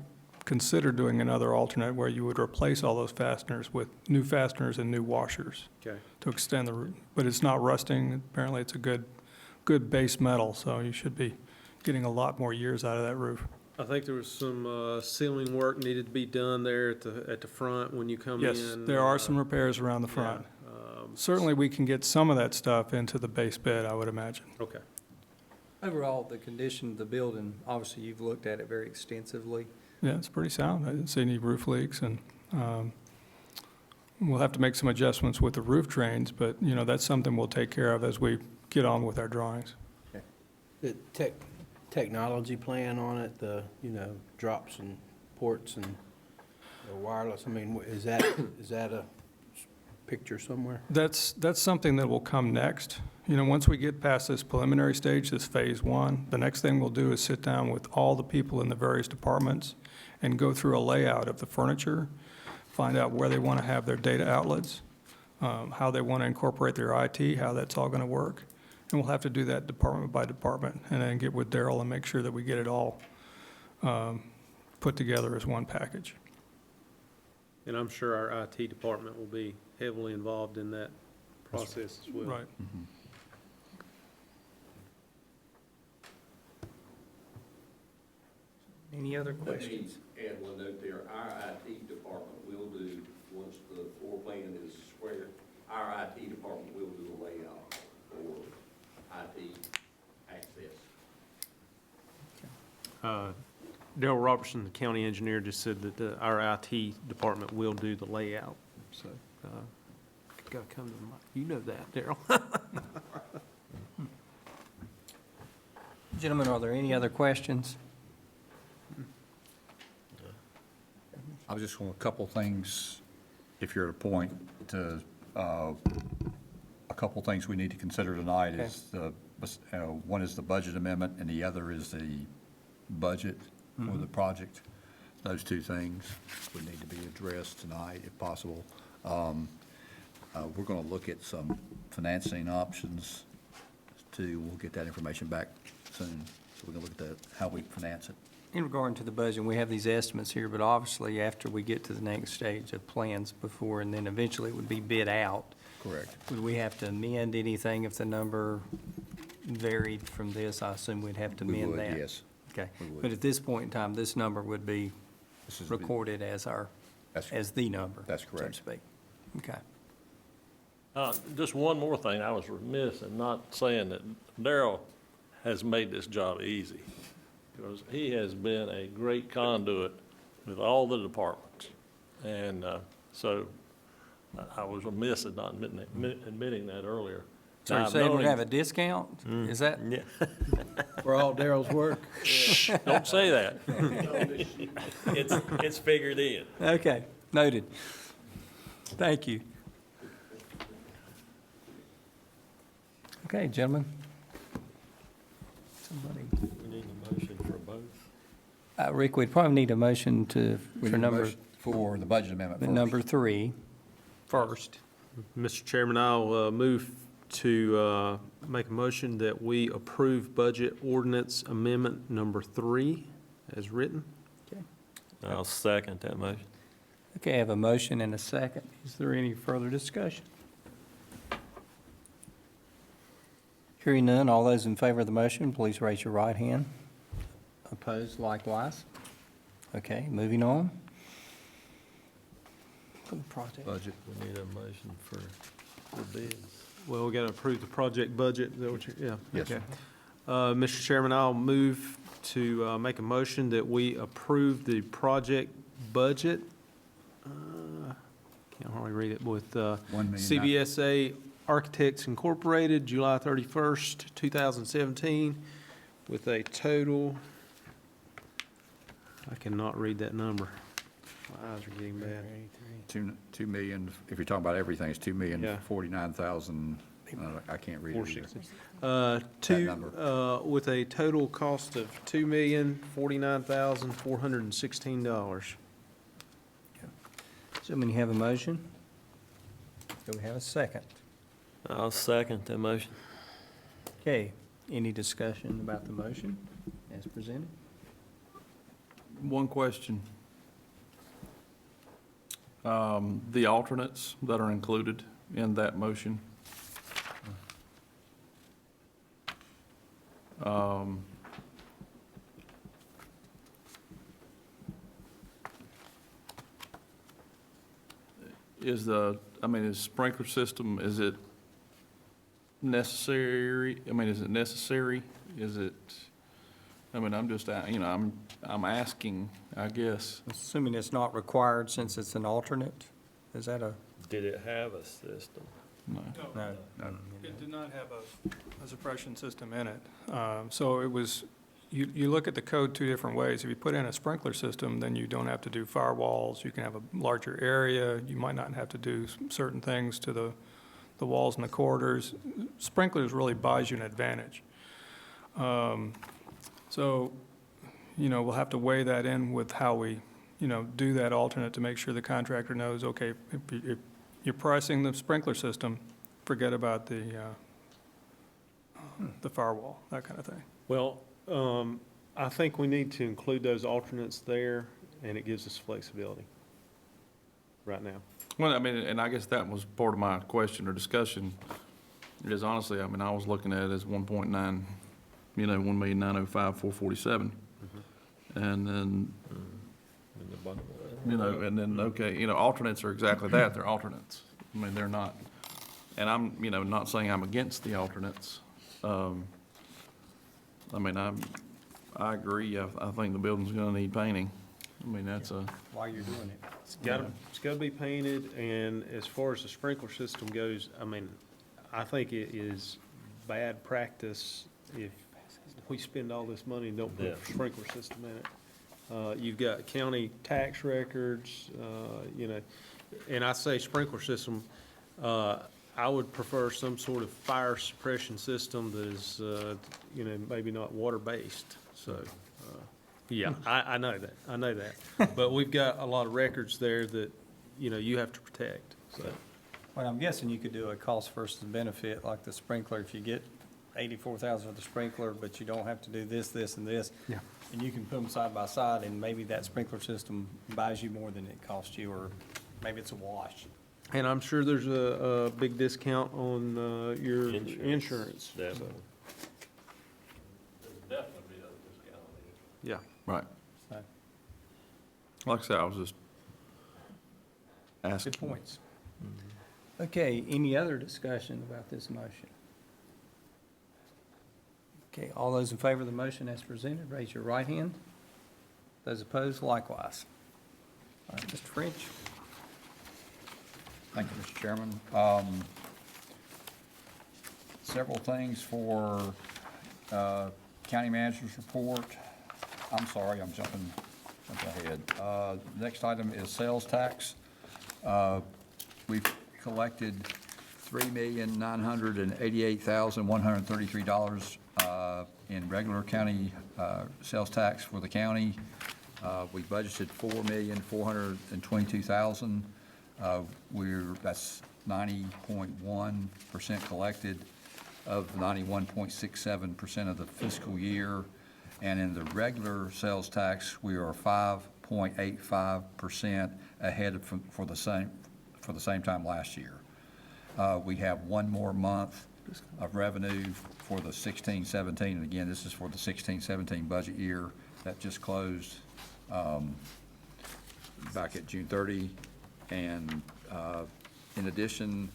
consider doing another alternate where you would replace all those fasteners with new fasteners and new washers Okay. to extend the roof. But it's not rusting. Apparently, it's a good base metal, so you should be getting a lot more years out of that roof. I think there was some ceiling work needed to be done there at the front when you come in. Yes, there are some repairs around the front. Certainly, we can get some of that stuff into the base bed, I would imagine. Okay. Overall, the condition of the building, obviously, you've looked at it very extensively. Yeah, it's pretty sound. I didn't see any roof leaks, and we'll have to make some adjustments with the roof drains, but, that's something we'll take care of as we get on with our drawings. The technology plan on it, the, drops and ports and the wireless, is that a picture somewhere? That's something that will come next. Once we get past this preliminary stage, this phase 1, the next thing we'll do is sit down with all the people in the various departments and go through a layout of the furniture, find out where they want to have their data outlets, how they want to incorporate their IT, how that's all going to work. And we'll have to do that department by department, and then get with Daryl and make sure that we get it all put together as one package. And I'm sure our IT department will be heavily involved in that process as well. Right. Any other Let questions? me add one note there. Our IT department will do, once the floor plan is square, our IT department will do a layout for IT access. Darrell Robertson, the county engineer, just said that our IT department will do the layout. So, got to come to the mic. You know that, Darrell. Gentlemen, are there any other questions? I was just going to, a couple things, if you're at a point, to couple things we need to consider tonight is one is the budget amendment, and the other is the budget for the project. Those two things would need to be addressed tonight, if possible. We're going to look at some financing options we'll get that information back soon. So we're going to look at how we finance it. In regard to the budget, we have these estimates here, but obviously after we get to the next stage of plans before, and then eventually it would be bid out, Correct. would we have to amend anything if the number varied from this? I assume we'd have to We amend would, that. yes. Okay. We would. But at this point in time, this number would be This is- recorded as as the number. That's So to correct. speak. Okay. Just one more thing, I was remiss in not saying that Darrell has made this job easy, because he has been a great conduit with all the departments. And so I was remiss in not admitting that earlier. So Now, you're I've saying known we'd him- have a discount? Is that? Yeah. For all Daryl's work. Don't say that. It's figured in. Okay, noted. Thank you. Okay, gentlemen. Somebody, We need a motion for both. Rick, we'd probably need a motion We for need a number, motion for the budget amendment first. number 3 first. Mr. Chairman, I'll move to make a motion that we approve budget ordinance amendment number 3 as written. I'll second that motion. Okay, I have a motion and a second. Is there any further discussion? Hearing none, all those in favor of the motion, please raise your right hand. Opposed likewise? Okay, moving on. For the project. Budget. We need a motion for the bids. Well, we got to approve the project budget, is that what you, yeah? Yes. Okay. Mr. Chairman, I'll move to make a motion that we approve the project budget. Can't hardly read it, with CVSA Architects Incorporated, July 31st, 2017, with a total, I cannot read that number. My eyes are getting bad. 2 million, if you're talking about everything, it's Yeah. 2,049,000. I can't read it either. 460. number. With a total cost of $2,049,416. So we have a motion. Do we have a second? I'll second that motion. Okay, any discussion about the motion as presented? One question. The alternates that are included in that motion. Is sprinkler system, is it necessary? Is it necessary? I'm just, I'm asking, I guess. Assuming it's not required since it's an alternate, is that a? Did it have a system? No. No. It did not have a suppression system in it. So it was, you look at the code two different ways. If you put in a sprinkler system, then you don't have to do firewalls. You can have a larger area. You might not have to do certain things to the walls and the corridors. Sprinklers really buys you an advantage. So, we'll have to weigh that in with how we, do that alternate to make sure the contractor knows, okay, if you're pricing the sprinkler system, forget about the firewall, that kind of thing. Well, I think we need to include those alternates there, and it gives us flexibility right now. Well, and I guess that was part of my question or discussion, is honestly, I was looking at it as 1.9, 1,905,447. And then, In the bundle. okay, alternates are exactly that, they're alternates. They're not, and I'm, not saying I'm against the alternates. I agree, I think the building's gonna need painting. That's a, While you're doing it. It's got to be painted, and as far as the sprinkler system goes, I think it is bad practice if we spend all this money and don't put a sprinkler system in it. You've got county tax records, and I say sprinkler system, I would prefer some sort of fire suppression system that is, maybe not water-based, so, yeah, I know that. But we've got a lot of records there that, you have to protect, so. Well, I'm guessing you could do a cost versus benefit, like the sprinkler, if you get 84,000 for the sprinkler, but you don't have to do this, this, and this. Yeah. And you can put them side by side, and maybe that sprinkler system buys you more than it costs you, or maybe it's a wash. And I'm sure there's a big discount on your insurance. so. Definitely. Yeah. Right. So, Like I said, I was just asking. good points. Okay, any other discussion about this motion? Okay, all those in favor of the motion as presented, raise your right hand. Those opposed, likewise. All right, Mr. French. Thank you, Mr. Chairman. Several things for county manager's report. I'm sorry, I'm jumping ahead. Next item is sales tax. We've collected $3,988,133 in regular county sales tax for the county. We budgeted $4,422,000. That's 90.1% collected of 91.67% of the fiscal year. And in the regular sales tax, we are 5.85% ahead for the same time last year. We have one more month of revenue for the 16-17, and again, this is for the 16-17 budget year that just closed back at June 30. And in addition,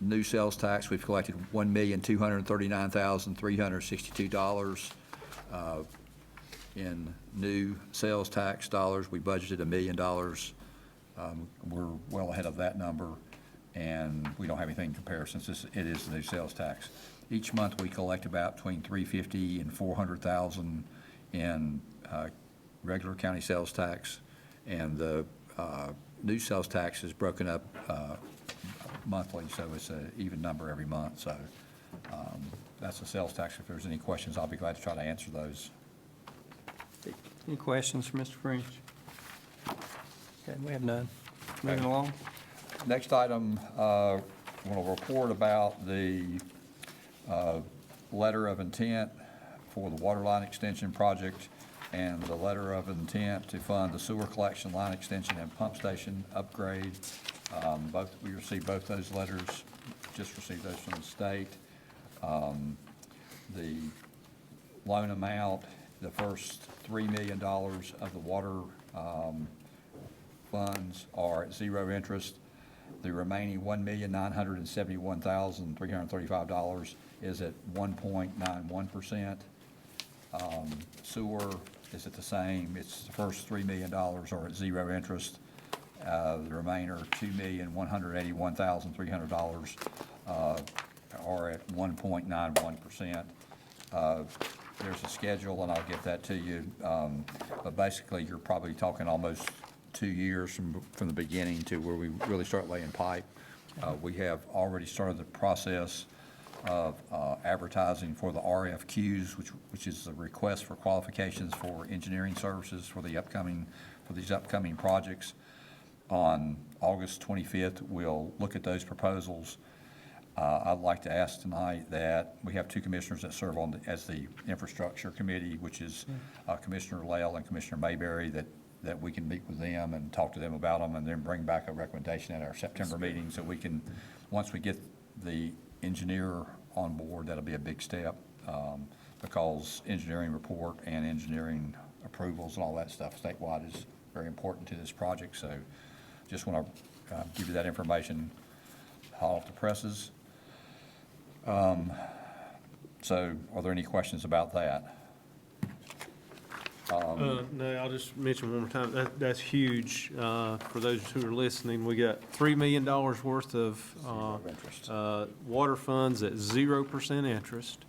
new sales tax, we've collected $1,239,362. In new sales tax dollars, we budgeted $1 million. We're well ahead of that number, and we don't have anything in comparison since it is the new sales tax. Each month, we collect about between $350,000 and $400,000 in regular county sales tax, and the new sales tax is broken up monthly, so it's an even number every month. So that's the sales tax. If there's any questions, I'll be glad to try to answer those. Any questions for Mr. French? Okay, we have none. Moving along. Next item, I want to report about the letter of intent for the water line extension project and the letter of intent to fund the sewer collection line extension and pump station upgrade. We received both those letters, just received those from the state. The loan amount, the first $3 million of the water funds are at zero interest. The remaining $1,971,335 is at 1.91%. Sewer is at the same. It's the first $3 million are at zero interest. The remainder, $2,181,300 are at 1.91%. There's a schedule, and I'll get that to you. But basically, you're probably talking almost 2 years from the beginning to where we really start laying pipe. We have already started the process of advertising for the RFQs, which is the request for qualifications for engineering services for these upcoming projects. On August 25th, we'll look at those proposals. I'd like to ask tonight that we have two commissioners that serve as the infrastructure committee, which is Commissioner Lael and Commissioner Mayberry, that we can meet with them and talk to them about them and then bring back a recommendation at our September meeting so we can, once we get the engineer on board, that'll be a big step because engineering report and engineering approvals and all that stuff statewide is very important to this project. So just want to give you that information hot off the presses. So are there any questions about that? No, I'll just mention one more time, that's huge. For those who are listening, we got $3 million worth of water funds at 0% interest.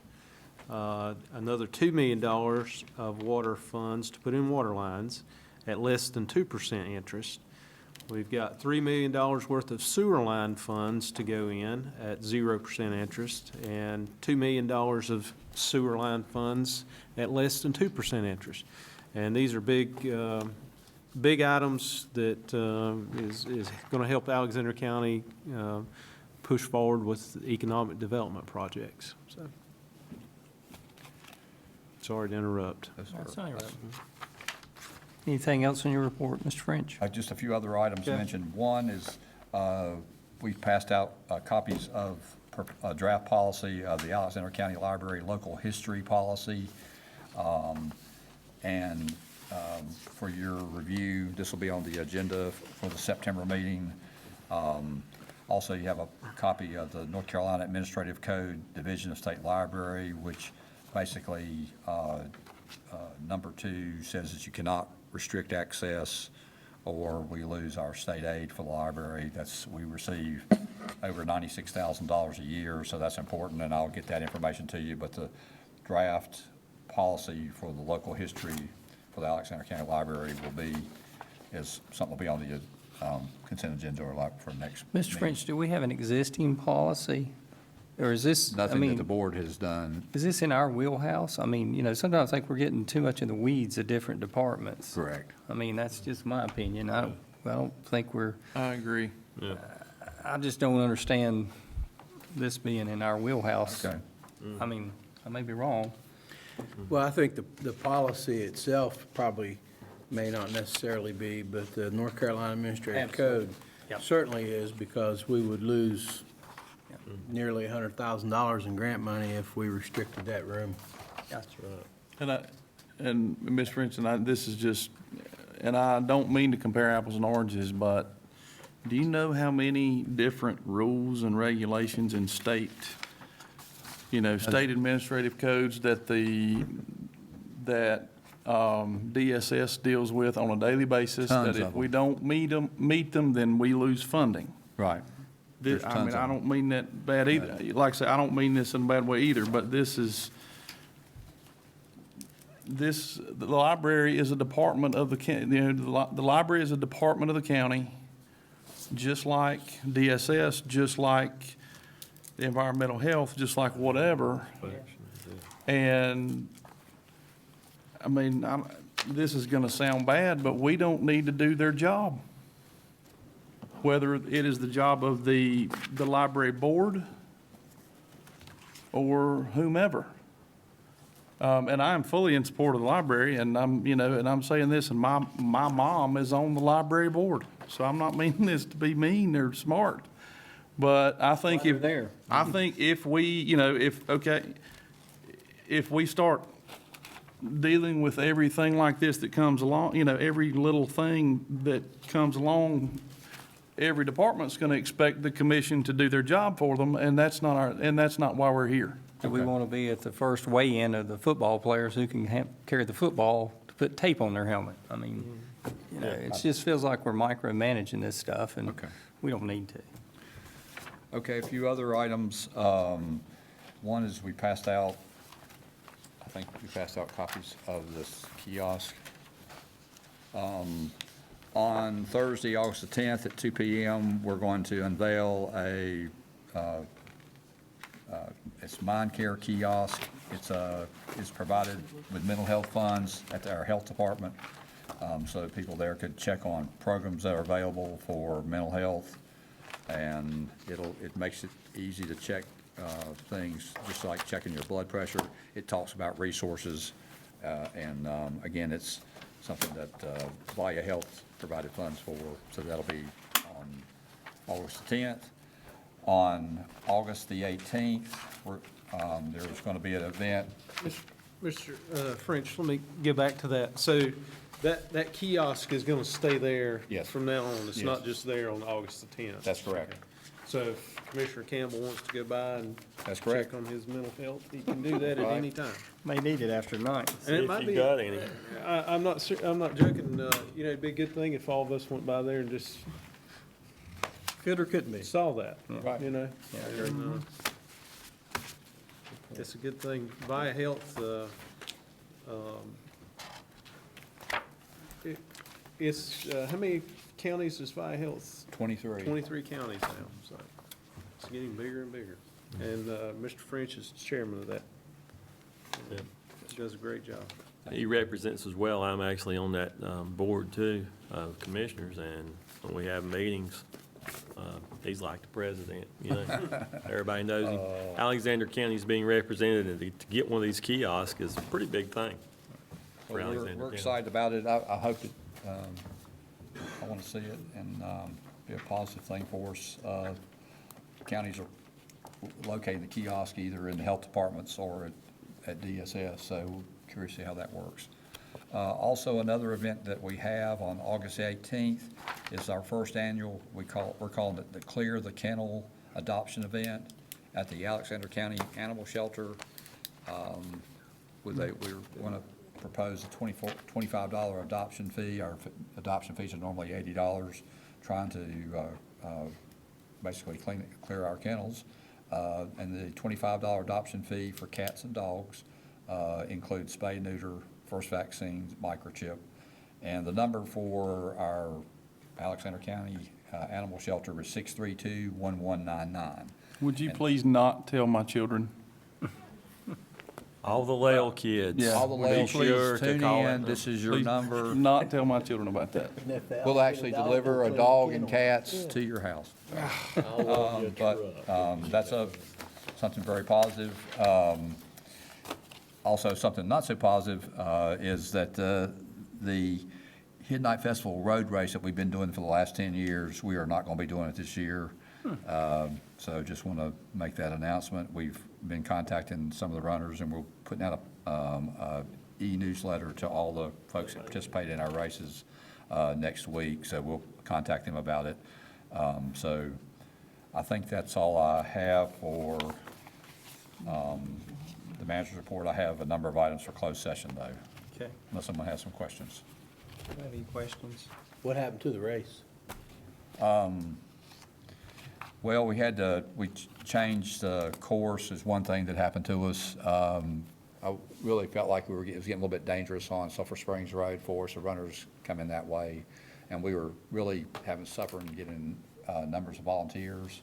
Another $2 million of water funds to put in water lines at less than 2% interest. We've got $3 million worth of sewer line funds to go in at 0% interest, and $2 million of sewer line funds at less than 2% interest. And these are big items that is going to help Alexander County push forward with economic development projects. So, sorry to interrupt. That's all right. Anything else in your report, Mr. French? Just a few other items Okay. mentioned. One is, we've passed out copies of a draft policy of the Alexander County Library Local History Policy. And for your review, this will be on the agenda for the September meeting. Also, you have a copy of the North Carolina Administrative Code Division of State Library, which basically, number 2 says that you cannot restrict access or we lose our state aid for the library. We receive over $96,000 a year, so that's important, and I'll get that information to you. But the draft policy for the local history for the Alexander County Library will be on the consent agenda or for next Mr. meeting. French, do we have an existing policy? Or is this, I Nothing that the mean, board has done. is this in our wheelhouse? I mean, you know, sometimes I think we're getting too much in the weeds of different departments. Correct. I mean, that's just my opinion. I don't think I agree. I just don't understand this being in our wheelhouse. Okay. I mean, I may be wrong. Well, I think the policy itself probably may not necessarily be, but the North Carolina Administrative Code Yep. certainly is, because we would lose nearly $100,000 in grant money if we restricted that room. Gotcha. And Ms. French, this is just, and I don't mean to compare apples and oranges, but do you know how many different rules and regulations in state administrative codes that DSS deals with on a daily basis? Tons That of if we them. don't meet them, then we lose funding. Right. There's I tons mean, of I them. don't mean that bad either. Like I say, I don't mean this in a bad way either, but the library is a department of the county, the library is a department of the county, just like DSS, just like the environmental health, just like whatever. And, I mean, this is gonna sound bad, but we don't need to do their job. Whether it is the job of the library board or whomever. And I am fully in support of the library, and I'm saying this, and my mom is on the library board. So I'm not meaning this to be mean or smart. But I think if we, if we start dealing with everything like this that comes along, every little thing that comes along, every department's going to expect the commission to do their job for them, and that's not why we're here. Do we want to be at the first weigh-in of the football players who can carry the football to put tape on their helmet? I mean, it just feels like we're micromanaging this stuff, and we don't need to. Okay, a few other items. One is we passed out copies of this kiosk. On Thursday, August the 10th at 2 p.m., we're going to unveil it's Mind Care kiosk. It's provided with mental health funds at our health department, so that people there could check on programs that are available for mental health. And it makes it easy to check things, just like checking your blood pressure. It talks about resources, and again, it's something that Valya Health provided funds for, so that'll be on August the 10th. On August the 18th, there's going to be an event. Mr. French, let me get back to that. So that kiosk is going to stay there Yes. from now on? It's Yes. not just there on August the 10th? That's correct. Okay. So if Commissioner Campbell wants to go by and That's correct. check on his mental health, he can do that at Right. any time. May need it after night. And it If might you be, got any. I'm not joking, it'd be a good thing if all of us went by there and just Could or couldn't be. saw that, Right. And, it's a good thing. Via Health, it's, how many counties does Vi-Health? 23. 23 counties now, so it's getting bigger and bigger. And Mr. French is chairman of that. Yep. He does a great job. He represents as well. I'm actually on that board too, of commissioners, and when we have meetings, he's like the president, you know? Everybody knows him. Alexander County's being represented, and to get one of these kiosks is a pretty big thing for Well, Alexander we're County. excited about it. I hope it, I want to see it and be a positive thing for us. Counties are locating the kiosk either in the health departments or at DSS, so we're curious to see how that works. Also, another event that we have on August 18th is our first annual, we're calling it the Clear the Kennel Adoption Event at the Alexander County Animal Shelter. We want to propose a $25 adoption fee. Our adoption fees are normally $80, trying to basically clear our kennels. And the $25 adoption fee for cats and dogs includes spay, neuter, first vaccines, microchip. And the number for our Alexander County Animal Shelter is 632-1199. Would you please not tell my children? All the Lael kids. Yeah. All the Be sure ladies, to tune call in. it. This is your Please number. not tell my children about that. We'll actually deliver a dog and cats to your house. That's something very positive. Also, something not so positive is that the Hidden Night Festival road race that we've been doing for the last 10 years, we are not going to be doing it this year. So just want to make that announcement. We've been contacting some of the runners, and we're putting out a e-newsletter to all the folks that participate in our races next week, so we'll contact them about it. So I think that's all I have for the manager's report. I have a number of items for closed session, though, Okay. unless someone has some questions. Any questions? What happened to the race? Well, we changed the course is one thing that happened to us. I really felt like it was getting a little bit dangerous on Sulphur Springs Road for us, the runners coming that way. And we were really suffering getting numbers of volunteers.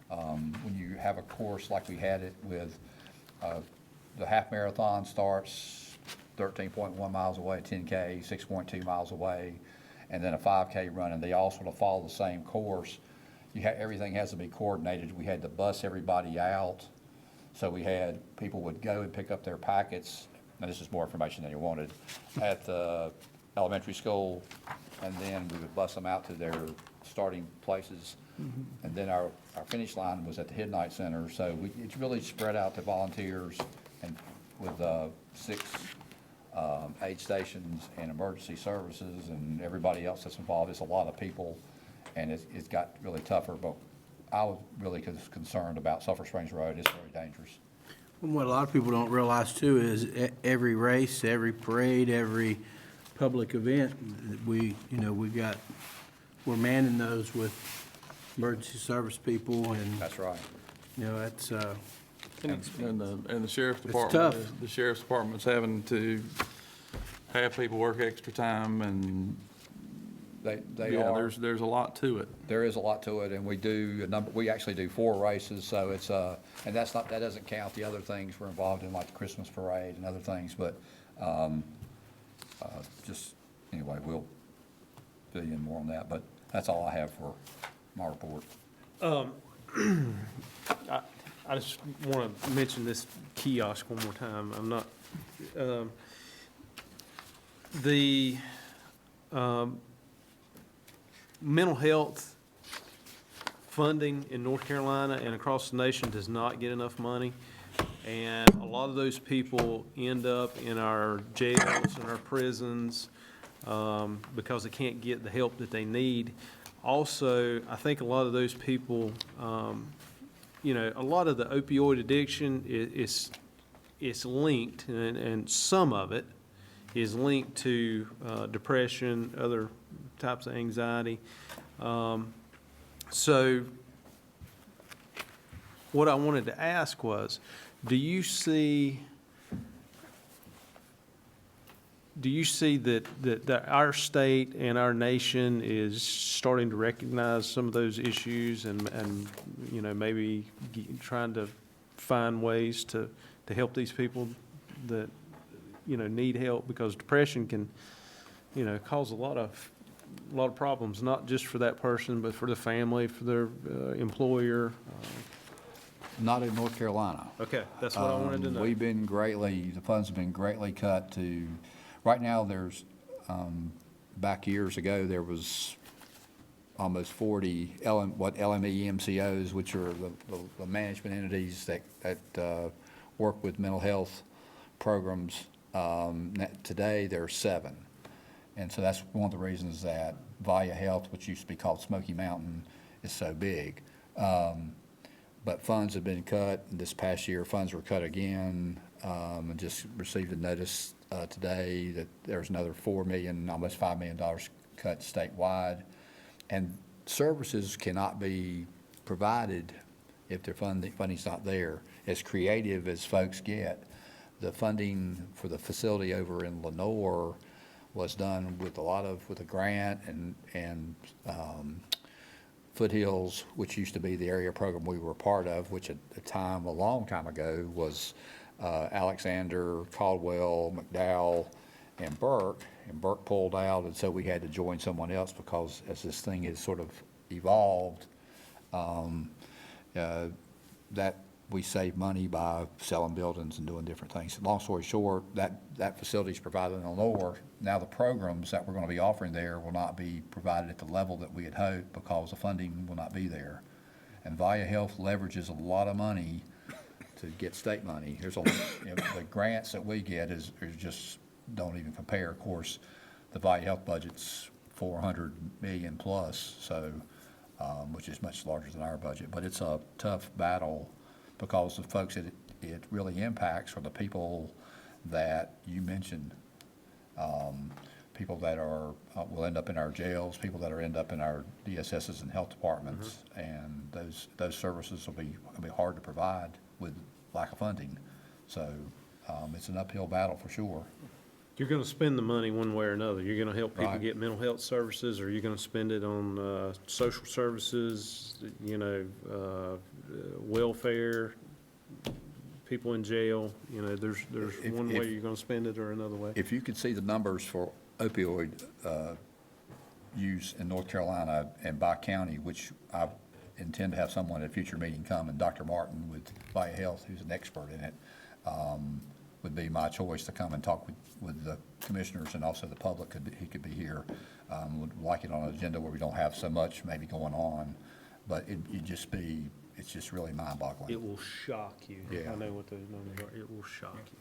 When you have a course like we had it with, the half marathon starts 13.1 miles away, 10K, 6.2 miles away, and then a 5K run, and they all sort of follow the same course. Everything has to be coordinated. We had to bus everybody out. So we had, people would go and pick up their packets, and this is more information than you wanted, at the elementary school, and then we would bus them out to their starting places. And then our finish line was at the Hidden Night Center. So it's really spread out to volunteers, and with 6 aid stations and emergency services and everybody else that's involved. It's a lot of people, and it's got really tougher, but I was really concerned about Sulphur Springs Road. It's very dangerous. And what a lot of people don't realize too is every race, every parade, every public event, we're manning those with emergency service people, and, That's right. that's, And the sheriff's It's department. tough. The sheriff's department's having to have people work extra time, and They yeah, are. there's a lot to it. There is a lot to it, and we actually do 4 races, so it's, and that doesn't count the other things we're involved in, like the Christmas parade and other things, but, anyway, we'll fill you in more on that, but that's all I have for my report. I just want to mention this kiosk one more time. I'm not, the mental health funding in North Carolina and across the nation does not get enough money. And a lot of those people end up in our jails and our prisons because they can't get the help that they need. Also, I think a lot of those people, a lot of the opioid addiction is linked, and some of it is linked to depression, other types of anxiety. So what I wanted to ask was, do you see do you see that our state and our nation is starting to recognize some of those issues and you know, maybe trying to find ways to help these people that, you know, need help? Because depression can, you know, cause a lot of problems, not just for that person, but for the family, for their employer. Not in North Carolina. Okay, that's what I wanted to know. The funds have been greatly cut to, right now, there's, back years ago, there was almost 40 LME MCOs, which are the management entities that work with mental health programs. Today, there are 7. And so that's one of the reasons that Valia Health, which used to be called Smoky Mountain, is so big. But funds have been cut. This past year, funds were cut again. And just received a notice today that there's another $4 million, almost $5 million cut statewide. And services cannot be provided if their funding's not there. As creative as folks get, the funding for the facility over in Lenoir was done with a grant and Foothills, which used to be the area program we were a part of, which at the time, a long time ago, was Alexander, Caldwell, McDowell, and Burke. And Burke pulled out, and so we had to join someone else because as this thing has sort of evolved, that we save money by selling buildings and doing different things. Long story short, that facility is provided in Lenoir. Now the programs that we're going to be offering there will not be provided at the level that we had hoped because the funding will not be there. And Valia Health leverages a lot of money to get state money. There's the grants that we get is just don't even compare. Of course, the Valia Health budget's $400 million plus, so which is much larger than our budget. But it's a tough battle because the folks that it really impacts are the people that you mentioned. People that will end up in our jails, people that end up in our DSSs and health departments, and those services will be hard to provide with lack of funding. So it's an uphill battle for sure. You're going to spend the money one way or another. You're going to help people Right. get mental health services, or you're going to spend it on social services, you know, welfare, people in jail. You know, there's one way you're going to spend it or another way. If you could see the numbers for opioid use in North Carolina and by county, which I intend to have someone at a future meeting come, and Dr. Martin with Valia Health, who's an expert in it, would be my choice to come and talk with the commissioners, and also the public. He could be here. Would like it on an agenda where we don't have so much maybe going on, but it's just really mind-boggling. It will shock you. Yeah. I know what those numbers are. It will shock you.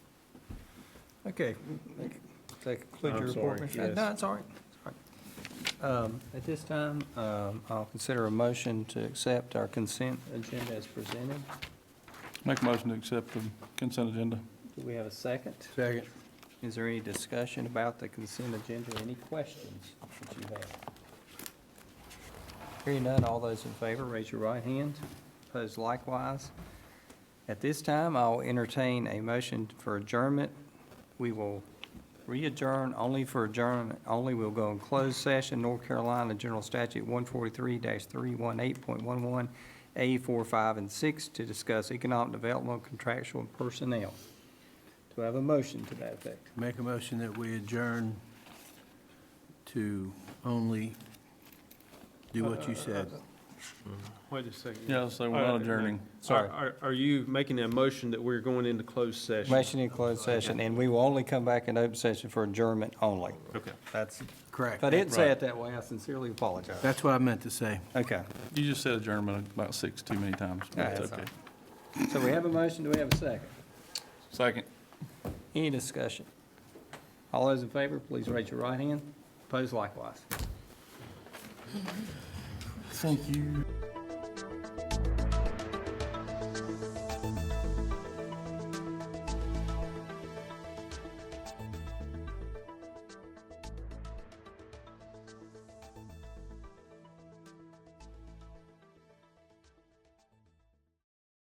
Okay. That concludes your I'm report, sorry, Mr. yes. No, it's all right. It's all right. At this time, I'll consider a motion to accept our consent agenda as presented. Make a motion to accept the consent agenda. Do we have a second? Second. Is there any discussion about the consent agenda? Any questions that you have? Hearing none, all those in favor, raise your right hand. Opposed likewise. At this time, I'll entertain a motion for adjournment. We will re-adjourn only for adjournment only. We'll go in closed session, North Carolina General Statute 143-318.11, A 4, 5, and 6, to discuss economic development, contractual, and personnel. Do I have a motion to that effect? Make a motion that we adjourn to only do what you said. Wait a second. Yeah, so we're not adjourning. Sorry. Are you making a motion that we're going into closed session? Motion in closed session, and we will only come back in open session for adjournment only. Okay. That's, Correct. if I didn't say it that way, I sincerely apologize. That's what I meant to say. Okay. You just said adjournment about 6 too many times. but All right, it's that's okay. So we have a motion, do we have a second? Second. Any discussion? All those in favor, please raise your right hand. Opposed likewise. Thank you.